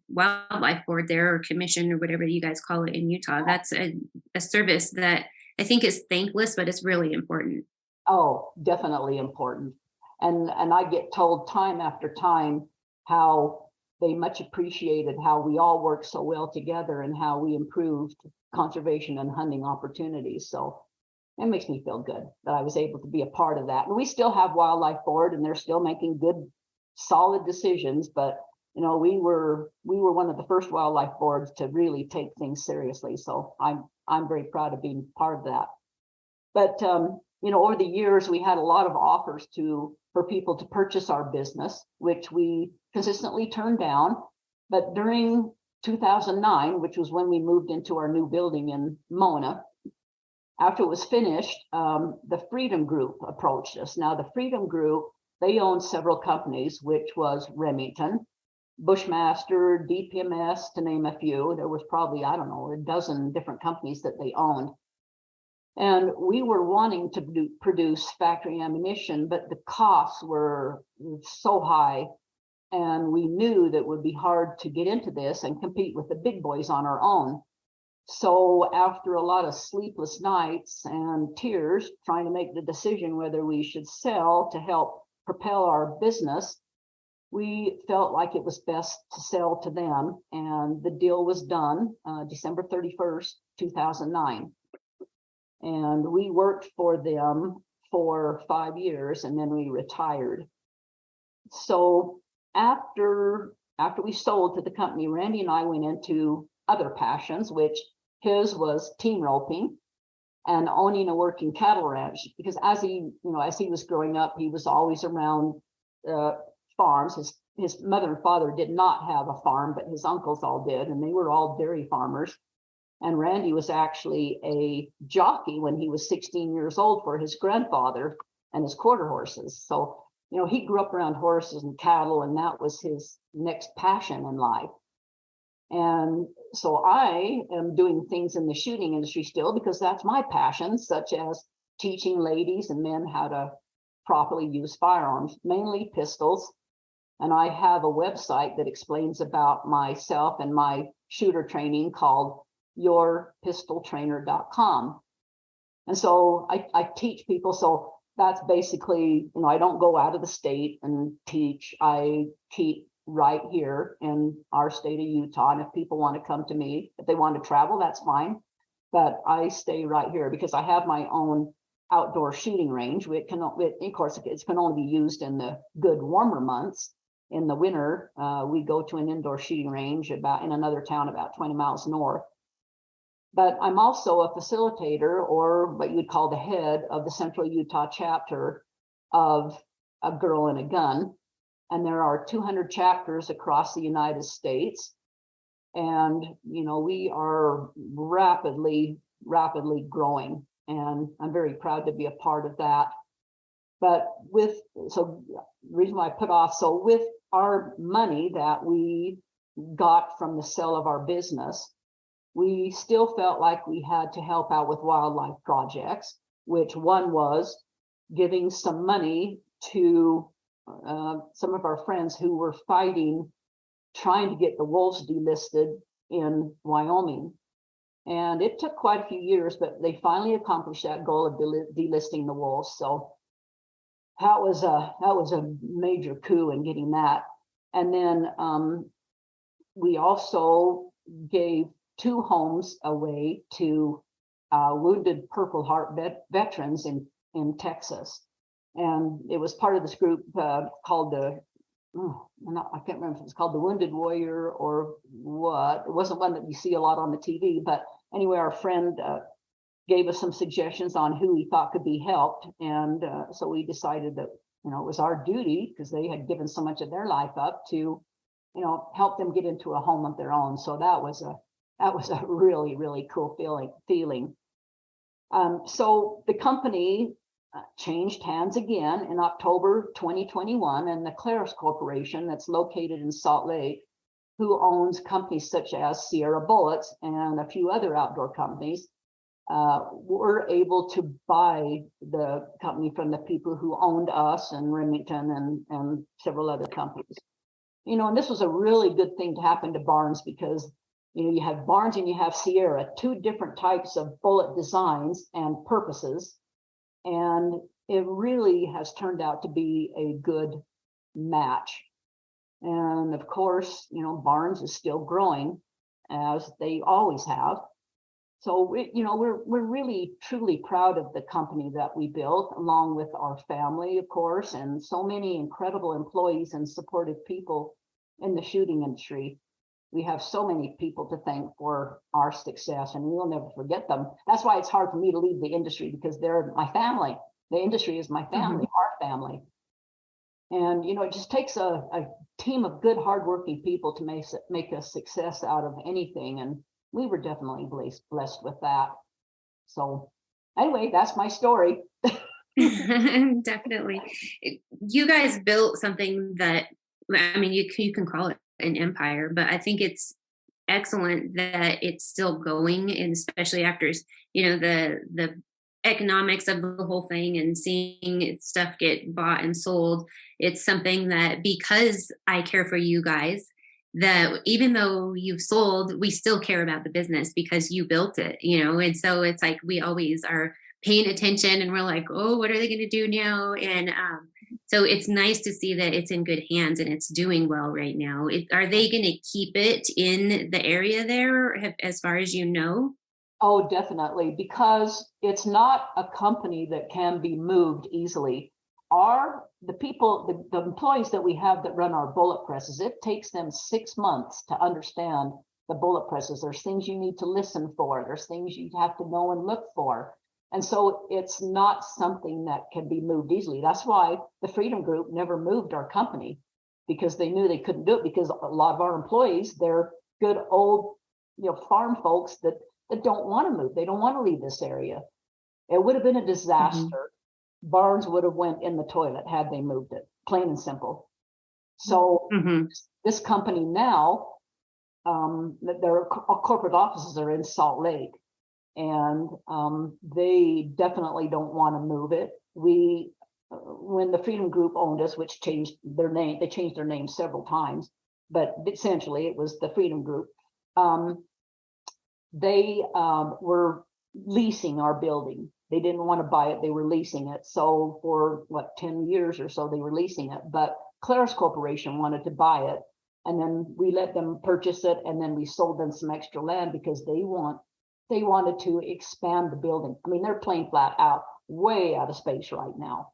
wildlife board there, or commission, or whatever you guys call it in Utah. That's a service that I think is thankless, but it's really important. oh, definitely important. And I get told time after time how they much appreciated how we all worked so well together and how we improved conservation and hunting opportunities. So it makes me feel good that I was able to be a part of that. And we still have wildlife board, and they're still making good, solid decisions. But we were one of the first wildlife boards to really take things seriously. So I'm very proud of being part of that. But over the years, we had a lot of offers for people to purchase our business, which we consistently turned down. But during 2009, which was when we moved into our new building in Mona, after it was finished, the Freedom Group approached us. Now, the Freedom Group, they owned several companies, which was Remington, Bushmaster, DPMS, to name a few. There was probably, I don't know, a dozen different companies that they owned. And we were wanting to produce factory ammunition, but the costs were so high. And we knew that it would be hard to get into this and compete with the big boys on our own. So after a lot of sleepless nights and tears trying to make the decision whether we should sell to help propel our business, we felt like it was best to sell to them. And the deal was done December 31st, 2009. And we worked for them for 5 years, and then we retired. So after we sold to the company, Randy and I went into other passions, which his was team roping and owning a working cattle ranch. Because as he was growing up, he was always around farms. His mother and father did not have a farm, but his uncles all did, and they were all dairy farmers. And Randy was actually a jockey when he was 16 years old for his grandfather and his quarter horses. So, he grew up around horses and cattle, and that was his next passion in life. And so I am doing things in the shooting industry still because that's my passion, such as teaching ladies and men how to properly use firearms, mainly pistols. And I have a website that explains about myself and my shooter training called yourpistoltrainer.com. And so I teach people. So that's basically, I don't go out of the state and teach. I keep right here in our state of Utah. And if people want to come to me, if they want to travel, that's fine. But I stay right here because I have my own outdoor shooting range. Of course, it can only be used in the good warmer months. In the winter, we go to an indoor shooting range in another town about 20 miles north. But I'm also a facilitator, or what you would call the head of the Central Utah chapter of A Girl and a Gun. And there are 200 chapters across the United States. And, we are rapidly growing. And I'm very proud to be a part of that. But the reason why I put off, with our money that we got from the sale of our business, we still felt like we had to help out with wildlife projects, which one was giving some money to some of our friends who were trying to get the wolves delisted in Wyoming. And it took quite a few years, but they finally accomplished that goal of delisting the wolves. So that was a major coup in getting that. And then we also gave 2 homes away to wounded Purple Heart veterans in Texas. And it was part of this group called I can't remember if it's called the Wounded Warrior or what. It wasn't one that you see a lot on the TV, but anyway, our friend gave us some suggestions on who he thought could be helped. And so we decided that, it was our duty, because they had given so much of their life up, to, help them get into a home of their own. So that was a really, really cool feeling. So the company changed hands again in October 2021, and the Claris Corporation, that's located in Salt Lake, who owns companies such as Sierra Bullets and a few other outdoor companies, were able to buy the company from the people who owned us and Remington and several other companies. And this was a really good thing to happen to Barnes, because you have Barnes and you have Sierra, 2 different types of bullet designs and purposes. And it really has turned out to be a good match. And of course, Barnes is still growing, as they always have. So we're really truly proud of the company that we built, along with our family, of course, and so many incredible employees and supportive people in the shooting industry. We have so many people to thank for our success, and we'll never forget them. That's why it's hard for me to leave the industry, because they're my family. The industry is my family, our family. And, it just takes a team of good, hardworking people to make a success out of anything. And we were definitely blessed with that. So anyway, that's my story. Definitely. You guys built something that, you can call it an empire, but I think it's excellent that it's still going, and especially after, the economics of the whole thing and seeing stuff get bought and sold. It's something that, because I care for you guys, that even though you've sold, we still care about the business because you built it, and so it's like we always are paying attention, and we're like, oh, what are they going to do now? And so it's nice to see that it's in good hands and it's doing well right now. Are they going to keep it in the area there, as far as you know? Oh, definitely, because it's not a company that can be moved easily. The employees that we have that run our bullet presses, it takes them 6 months to understand the bullet presses. There's things you need to listen for. There's things you have to know and look for. And so it's not something that can be moved easily. That's why the Freedom Group never moved our company, because they knew they couldn't do it, because a lot of our employees, they're good old, farm folks that don't want to move. They don't want to leave this area. It would have been a disaster. Barnes would have went in the toilet had they moved it, plain and simple. So this company now, their corporate offices are in Salt Lake, and they definitely don't want to move it. When the Freedom Group owned us, which changed their name, they changed their name several times, but essentially it was the Freedom Group. they were leasing our building. They didn't want to buy it. They were leasing it. So for 10 years or so, they were leasing it. But Claris Corporation wanted to buy it. And then we let them purchase it. And then we sold them some extra land because they wanted to expand the building. I mean, they're playing flat out, way out of space right now.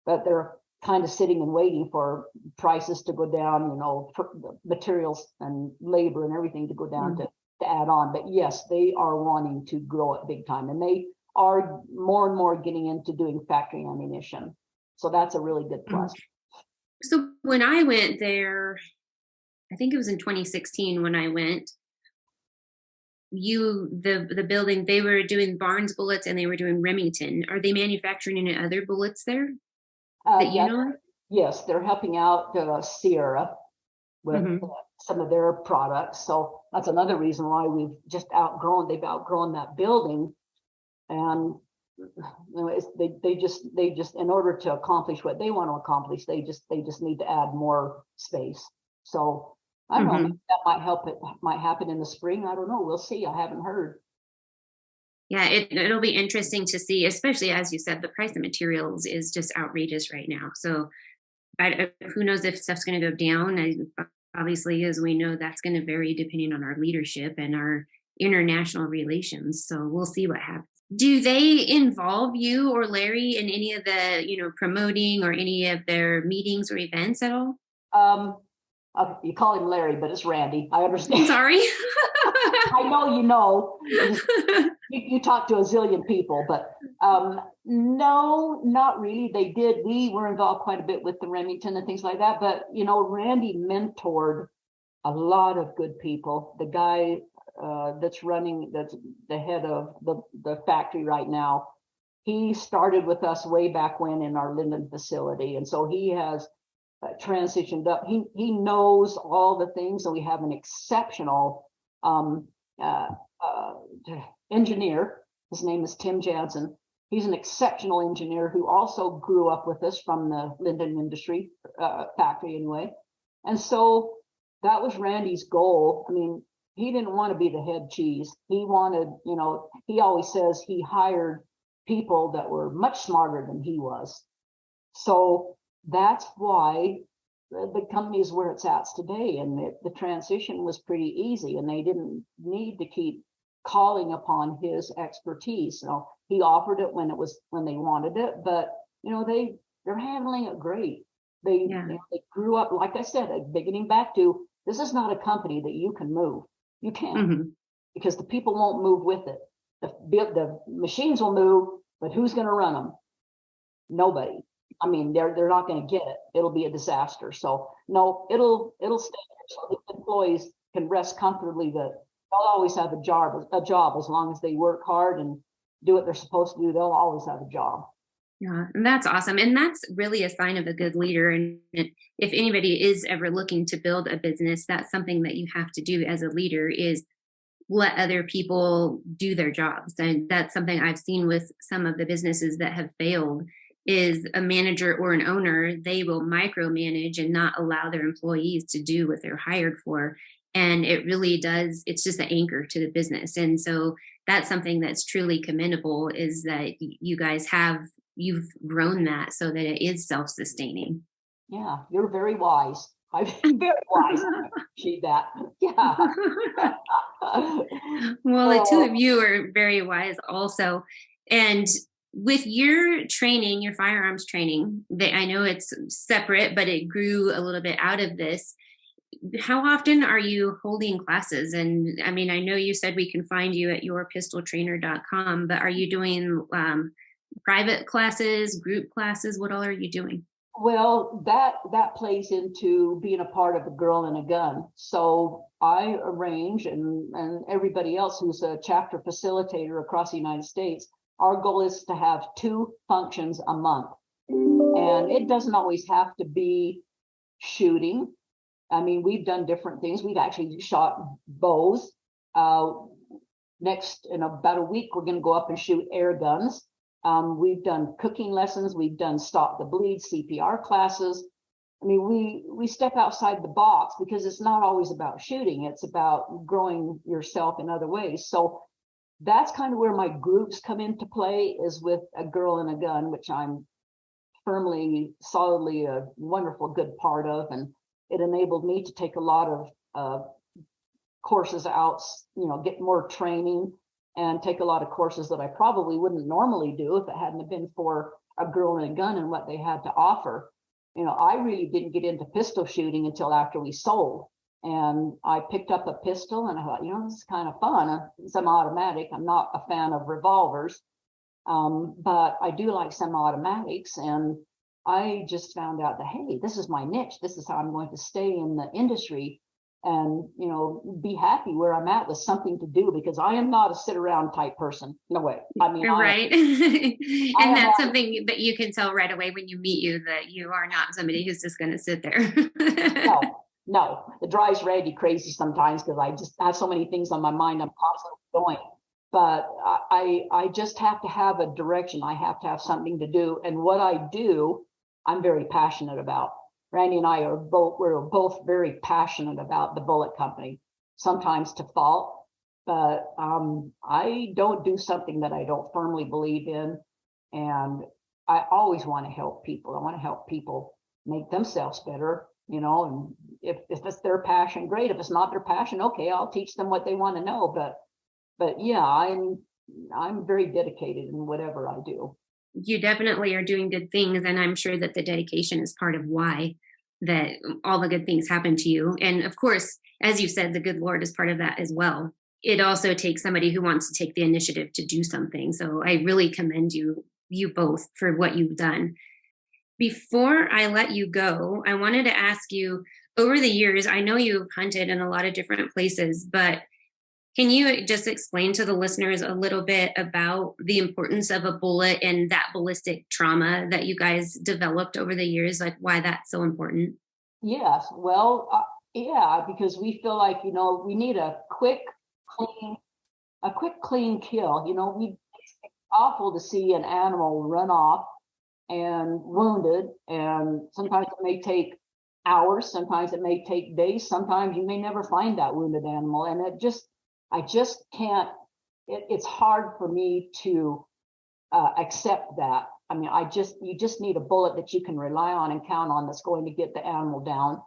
But they're kind of sitting and waiting for prices to go down, for the materials and labor and everything to go down to add on. But yes, they are wanting to grow it big time. And they are more and more getting into doing factory ammunition. So that's a really good plus. So when I went there, I think it was in 2016 when I went, the building, they were doing Barnes bullets and they were doing Remington. Are they manufacturing any other bullets there that you know of? Yes, they're helping out Sierra with some of their products. So that's another reason why they've outgrown that building. And they just in order to accomplish what they want to accomplish, they just need to add more space. So I don't know, that might help. It might happen in the spring. I don't know. We'll see. I haven't heard. Yeah, it'll be interesting to see, especially as you said, the price of materials is just outrageous right now. So who knows if stuff's going to go down. Obviously, as we know, that's going to vary depending on our leadership and our international relations. So we'll see what happens. Do they involve you or Larry in any of the, promoting or any of their meetings or events at all? You call him Larry, but it's Randy. I understand. Sorry. I know. You talk to a zillion people, but no, not really. We were involved quite a bit with the Remington and things like that. But, Randy mentored a lot of good people. The guy that's the head of the factory right now, he started with us way back when in our Linden facility. And so he has transitioned up. He knows all the things. So we have an exceptional engineer. His name is Tim Jansen. He's an exceptional engineer who also grew up with us from the Linden industry factory anyway. And so that was Randy's goal. I mean, he didn't want to be the head cheese. He wanted, he always says he hired people that were much smarter than he was. So that's why the company is where it's at today. And the transition was pretty easy, and they didn't need to keep calling upon his expertise. So he offered it when they wanted it, but they're handling it great. They grew up, like I said, getting back to, this is not a company that you can move. You can't, because the people won't move with it. The machines will move, but who's going to run them? Nobody. I mean, they're not going to get it. It'll be a disaster. So no, it'll stay there so the employees can rest comfortably that they'll always have a job as long as they work hard and do what they're supposed to do. They'll always have a job. Yeah, and that's awesome. And that's really a sign of a good leader. And if anybody is ever looking to build a business, that's something that you have to do as a leader, is let other people do their jobs. And that's something I've seen with some of the businesses that have failed, is a manager or an owner, they will micromanage and not allow their employees to do what they're hired for. And it really does, it's just the anchor to the business. And so that's something that's truly commendable, is that you guys you've grown that so that it is self-sustaining. Yeah, you're very wise. I'm very wise. I appreciate that. Yeah. Well, the two of you are very wise also. And with your training, your firearms training, I know it's separate, but it grew a little bit out of this. How often are you holding classes? And I mean, I know you said we can find you at yourpistoltrainer.com, but are you doing private classes, group classes? What all are you doing? Well, that plays into being a part of a Girl and a Gun. So I arrange, and everybody else who's a chapter facilitator across the United States, our goal is to have 2 functions a month. And it doesn't always have to be shooting. I mean, we've done different things. We've actually shot bows. Next, in about a week, we're going to go up and shoot air guns. We've done cooking lessons. We've done Stop the Bleed CPR classes. I mean, we step outside the box because it's not always about shooting. It's about growing yourself in other ways. So that's kind of where my groups come into play, is with A Girl and a Gun, which I'm firmly, solidly a wonderful, good part of. And it enabled me to take a lot of courses out, get more training and take a lot of courses that I probably wouldn't normally do if it hadn't been for A Girl and a Gun and what they had to offer. I really didn't get into pistol shooting until after we sold. And I picked up a pistol and I thought, this is kind of fun. Semi-automatic. I'm not a fan of revolvers, but I do like semi-automatics. And I just found out that, hey, this is my niche. This is how I'm going to stay in the industry and, be happy where I'm at with something to do, because I am not a sit around type person. No way. I mean, right. And that's something that you can tell right away when you meet you, that you are not somebody who's just going to sit there. No, it drives Randy crazy sometimes because I just have so many things on my mind. I'm constantly going, but I just have to have a direction. I have to have something to do. And what I do, I'm very passionate about. Randy and I we're both very passionate about the bullet company, sometimes to fault, but I don't do something that I don't firmly believe in. And I always want to help people. I want to help people make themselves better, and if it's their passion, great. If it's not their passion, okay, I'll teach them what they want to know. But yeah, I'm very dedicated in whatever I do. You definitely are doing good things. And I'm sure that the dedication is part of why that all the good things happen to you. And of course, as you said, the good Lord is part of that as well. It also takes somebody who wants to take the initiative to do something. So I really commend you both for what you've done. Before I let you go, I wanted to ask you, over the years, I know you've hunted in a lot of different places, but can you just explain to the listeners a little bit about the importance of a bullet and that ballistic trauma that you guys developed over the years, like why that's so important? Yes, well, yeah, because we feel like, we need a quick, clean kill. It's awful to see an animal run off and wounded, and sometimes it may take hours, sometimes it may take days, sometimes you may never find that wounded animal. And I just can't, it's hard for me to accept that. I mean, you just need a bullet that you can rely on and count on, that's going to get the animal down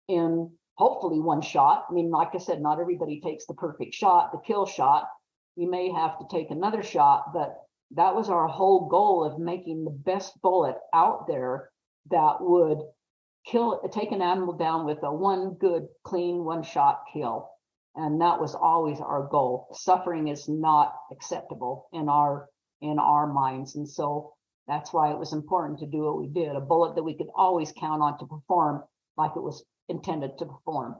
in hopefully one shot. I mean, like I said, not everybody takes the perfect shot, the kill shot. You may have to take another shot, but that was our whole goal, of making the best bullet out there that would take an animal down with a one good, clean, one shot kill. And that was always our goal. Suffering is not acceptable in our minds. And so that's why it was important to do what we did, a bullet that we could always count on to perform like it was intended to perform.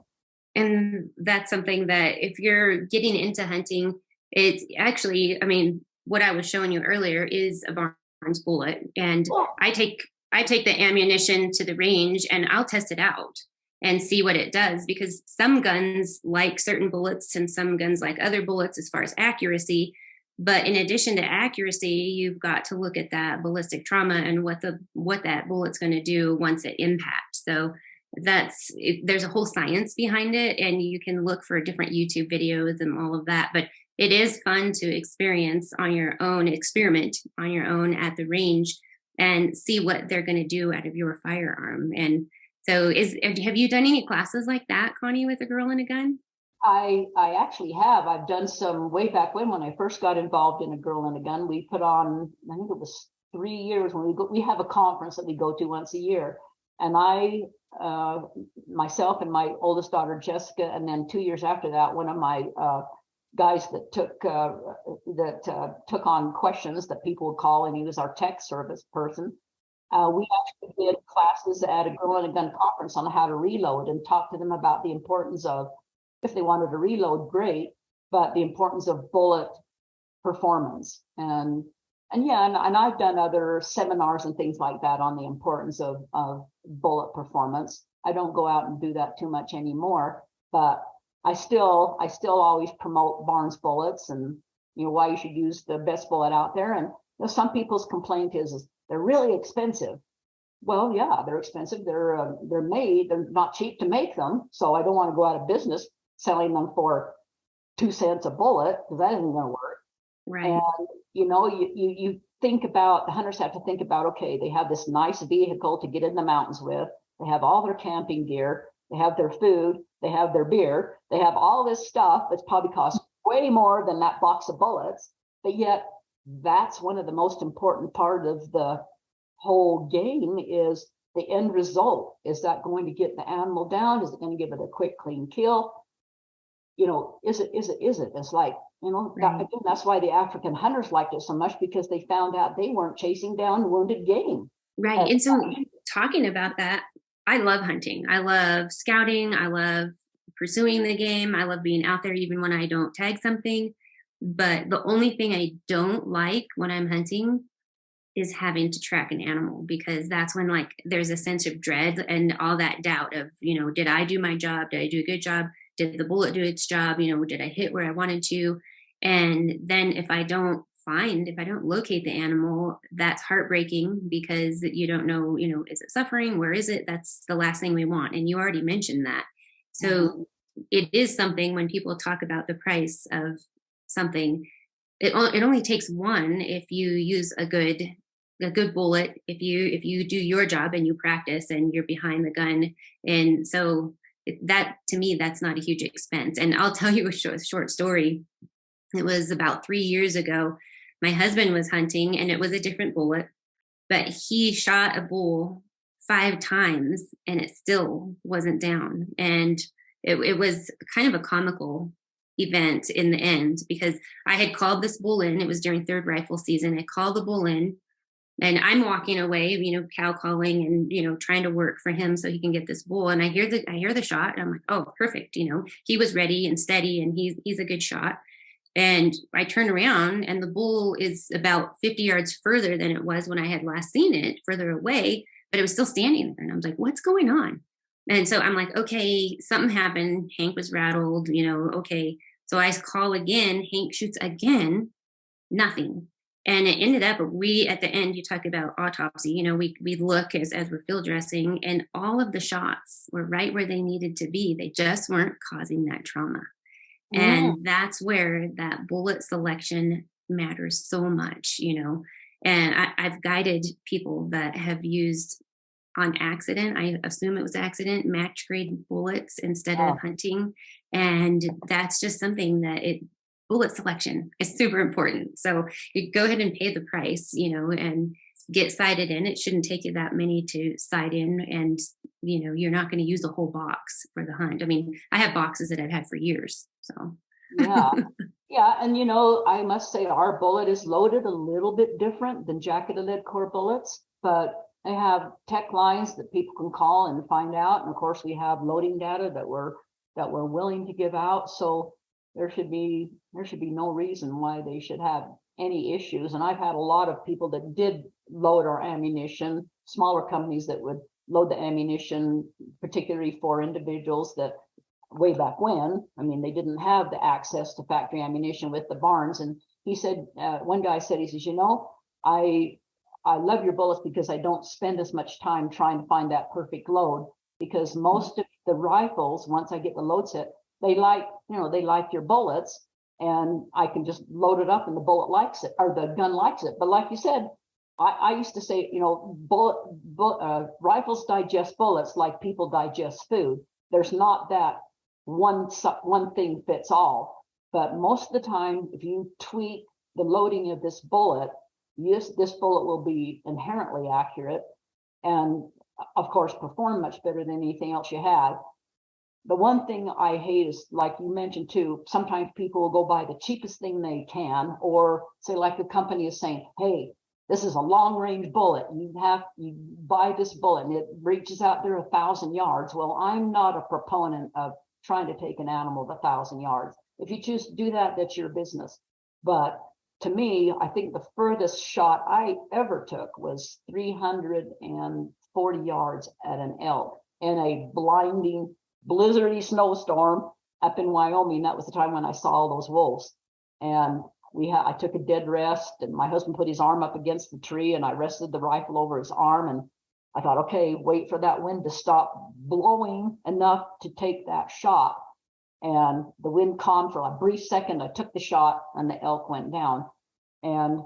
And that's something that if you're getting into hunting, it's actually, I mean, what I was showing you earlier is a Barnes bullet. And I take the ammunition to the range and I'll test it out and see what it does, because some guns like certain bullets and some guns like other bullets as far as accuracy. But in addition to accuracy, you've got to look at that ballistic trauma and what that bullet's going to do once it impacts. So there's a whole science behind it, and you can look for different YouTube videos and all of that. But it is fun to experiment on your own at the range and see what they're going to do out of your firearm. And so have you done any classes like that, Connie, with A Girl and a Gun? I actually have. I've done some way back when I first got involved in A Girl and a Gun. We put on, I think it was 3 years when we have a conference that we go to once a year. And I, myself and my oldest daughter, Jessica, and then 2 years after that, one of my guys that took on questions that people would call, and he was our tech service person. We actually did classes at A Girl and a Gun conference on how to reload, and talk to them about the importance of, if they wanted to reload, great, but the importance of bullet performance. And I've done other seminars and things like that on the importance of bullet performance. I don't go out and do that too much anymore, but I still always promote Barnes bullets, and why you should use the best bullet out there. And some people's complaint is they're really expensive. Well, yeah, they're expensive. They're made. They're not cheap to make them. So I don't want to go out of business selling them for 2 cents a bullet, because that isn't going to work. Right. And you think about, the hunters have to think about, okay, they have this nice vehicle to get in the mountains with. They have all their camping gear. They have their food. They have their beer. They have all this stuff that's probably cost way more than that box of bullets. But yet, that's one of the most important part of the whole game is the end result. Is that going to get the animal down? Is it going to give it a quick, clean kill? Is it? It's like, Right. again, that's why the African hunters liked it so much, because they found out they weren't chasing down wounded game. Right. And so talking about that, I love hunting. I love scouting. I love pursuing the game. I love being out there even when I don't tag something. But the only thing I don't like when I'm hunting is having to track an animal, because that's when like there's a sense of dread and all that doubt of, did I do my job? Did I do a good job? Did the bullet do its job? Did I hit where I wanted to? And then if I don't locate the animal, that's heartbreaking, because you don't know, is it suffering? Where is it? That's the last thing we want. And you already mentioned that. So it is something when people talk about the price of something, it only takes one if you use a good bullet, if you do your job and you practice and you're behind the gun. And so that, to me, that's not a huge expense. And I'll tell you a short story. It was about 3 years ago. My husband was hunting and it was a different bullet, but he shot a bull 5 times and it still wasn't down. And it was kind of a comical event in the end, because I had called this bull in. It was during third rifle season. I called the bull in and I'm walking away, cow calling and, trying to work for him so he can get this bull. And I hear the shot and I'm like, oh, perfect. He was ready and steady and he's a good shot. And I turn around and the bull is about 50 yards further than it was when I had last seen it, further away, but it was still standing there. And I was like, what's going on? And so I'm like, okay, something happened. Hank was rattled, okay. So I call again, Hank shoots again, nothing. And it ended up, we, at the end, you talk about autopsy, we look as we're field dressing, and all of the shots were right where they needed to be. They just weren't causing that trauma. And that's where that bullet selection matters so much, And I've guided people that have used, on accident, I assume it was accident, match grade bullets instead of hunting. And that's just something that bullet selection is super important. So you go ahead and pay the price, and get sighted in. It shouldn't take you that many to sight in. And, you're not going to use the whole box for the hunt. I mean, I have boxes that I've had for years. So yeah. And I must say our bullet is loaded a little bit different than jacketed lead core bullets, but they have tech lines that people can call and find out. And of course we have loading data that we're willing to give out. So there should be no reason why they should have any issues. And I've had a lot of people that did load our ammunition, smaller companies that would load the ammunition, particularly for individuals that way back when, they didn't have the access to factory ammunition with the barns. And he said, one guy said, he says, I love your bullets because I don't spend as much time trying to find that perfect load, because most of the rifles, once I get the load set, they like your bullets, and I can just load it up and the bullet likes it, or the gun likes it. But like you said, I used to say, rifles digest bullets like people digest food. There's not that one thing fits all, but most of the time, if you tweak the loading of this bullet, this bullet will be inherently accurate and of course perform much better than anything else you had. The one thing I hate is, like you mentioned too, sometimes people will go buy the cheapest thing they can, or say like the company is saying, hey, this is a long range bullet, you buy this bullet and it reaches out there 1,000 yards. Well, I'm not a proponent of trying to take an animal 1,000 yards. If you choose to do that, that's your business. But to me, I think the furthest shot I ever took was 340 yards at an elk in a blinding, blizzardy snowstorm up in Wyoming. That was the time when I saw all those wolves. And I took a dead rest, and my husband put his arm up against the tree, and I rested the rifle over his arm, and I thought, okay, wait for that wind to stop blowing enough to take that shot. And the wind calmed for a brief second. I took the shot and the elk went down. And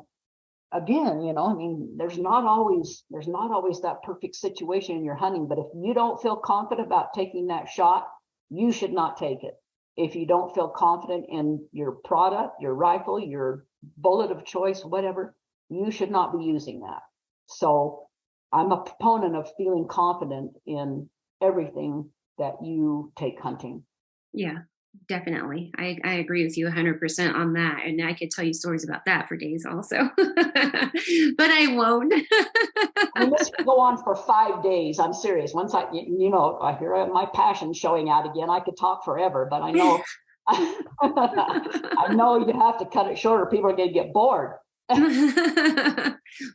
again, I mean, there's not always that perfect situation in your hunting, but if you don't feel confident about taking that shot, you should not take it. If you don't feel confident in your product, your rifle, your bullet of choice, whatever, you should not be using that. So I'm a proponent of feeling confident in everything that you take hunting. Yeah, definitely. I agree with you 100% on that. And I could tell you stories about that for days also, but I won't. I mean, this could go on for 5 days. I'm serious. Once I hear my passion showing out again, I could talk forever, but I know, I know you have to cut it short or people are going to get bored.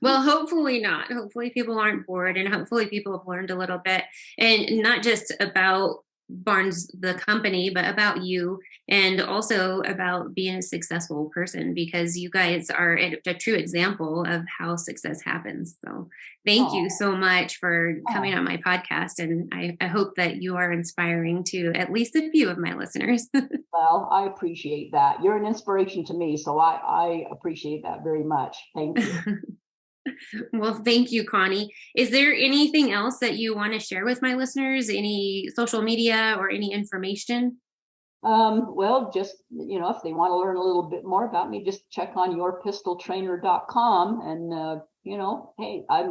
Well, hopefully not. Hopefully people aren't bored, and hopefully people have learned a little bit, and not just about Barnes, the company, but about you, and also about being a successful person, because you guys are a true example of how success happens. So thank you so much for coming on my podcast. And I hope that you are inspiring to at least a few of my listeners. Well, I appreciate that. You're an inspiration to me. So I appreciate that very much. Thank you. Well, thank you, Connie. Is there anything else that you want to share with my listeners? Any social media or any information? Well, just, if they want to learn a little bit more about me, just check on yourpistoltrainer.com. And, hey, I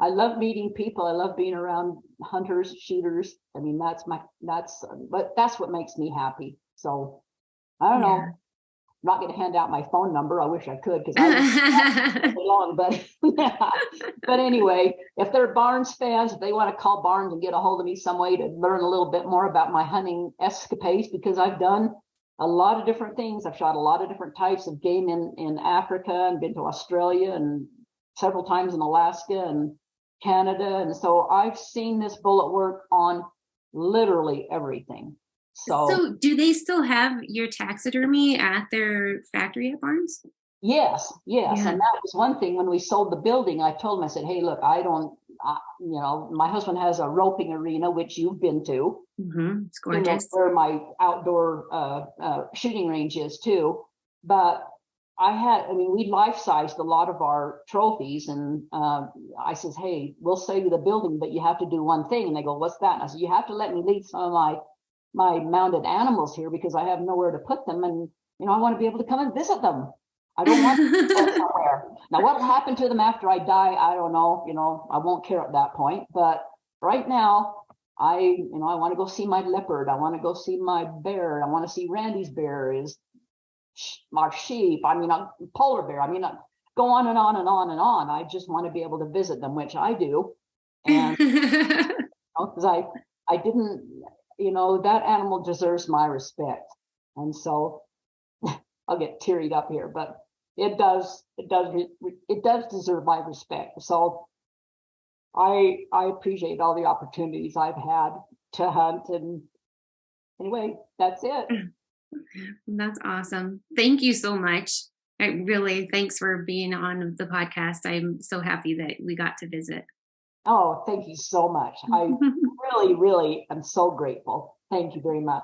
love meeting people. I love being around hunters, shooters. I mean, that's what makes me happy. So I don't know. I'm not going to hand out my phone number. I wish I could, because I was long, but anyway, if they're Barnes fans, if they want to call Barnes and get a hold of me some way to learn a little bit more about my hunting escapades, because I've done a lot of different things. I've shot a lot of different types of game in Africa, and been to Australia and several times in Alaska and Canada. And so I've seen this bullet work on literally everything. So do they still have your taxidermy at their factory at Barnes? Yes. Yeah. And that was one thing. When we sold the building, I told him, I said, hey, look, my husband has a roping arena, which you've been to. Mm-hmm. It's gorgeous. Where my outdoor shooting range is too. But we life-sized a lot of our trophies. And I says, hey, we'll sell you the building, but you have to do one thing. And they go, what's that? And I said, you have to let me leave some of my mounted animals here, because I have nowhere to put them. And, I want to be able to come and visit them. I don't want to go somewhere. Now, what will happen to them after I die? I don't know. I won't care at that point. But right now, I want to go see my leopard. I want to go see my bear. I want to see Randy's bear, my sheep. Polar bear. Go on and on and on and on. I just want to be able to visit them, which I do. And because I didn't, that animal deserves my respect. And so I'll get tearied up here, but it does deserve my respect. So I appreciate all the opportunities I've had to hunt. And anyway, that's it. That's awesome. Thank you so much. Thanks for being on the podcast. I'm so happy that we got to visit. Oh, thank you so much. I really, really am so grateful. Thank you very much.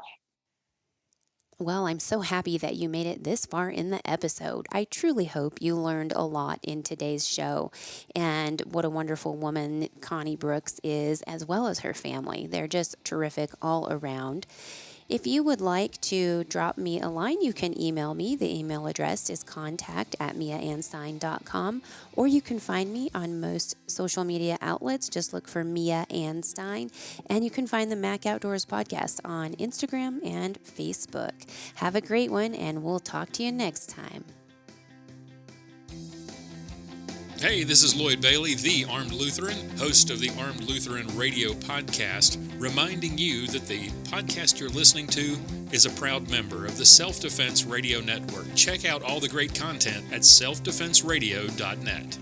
Well, I'm so happy that you made it this far in the episode. I truly hope you learned a lot in today's show, and what a wonderful woman Coni Brooks is, as well as her family. They're just terrific all around. If you would like to drop me a line, you can email me. The email address is contact@miaandstein.com, or you can find me on most social media outlets. Just look for Mia and Stein, and you can find the Mac Outdoors podcast on Instagram and Facebook. Have a great one, and we'll talk to you next time. Hey, this is Lloyd Bailey, the Armed Lutheran, host of the Armed Lutheran Radio podcast, reminding you that the podcast you're listening to is a proud member of the Self-Defense Radio Network. Check out all the great content at selfdefenseradio.net.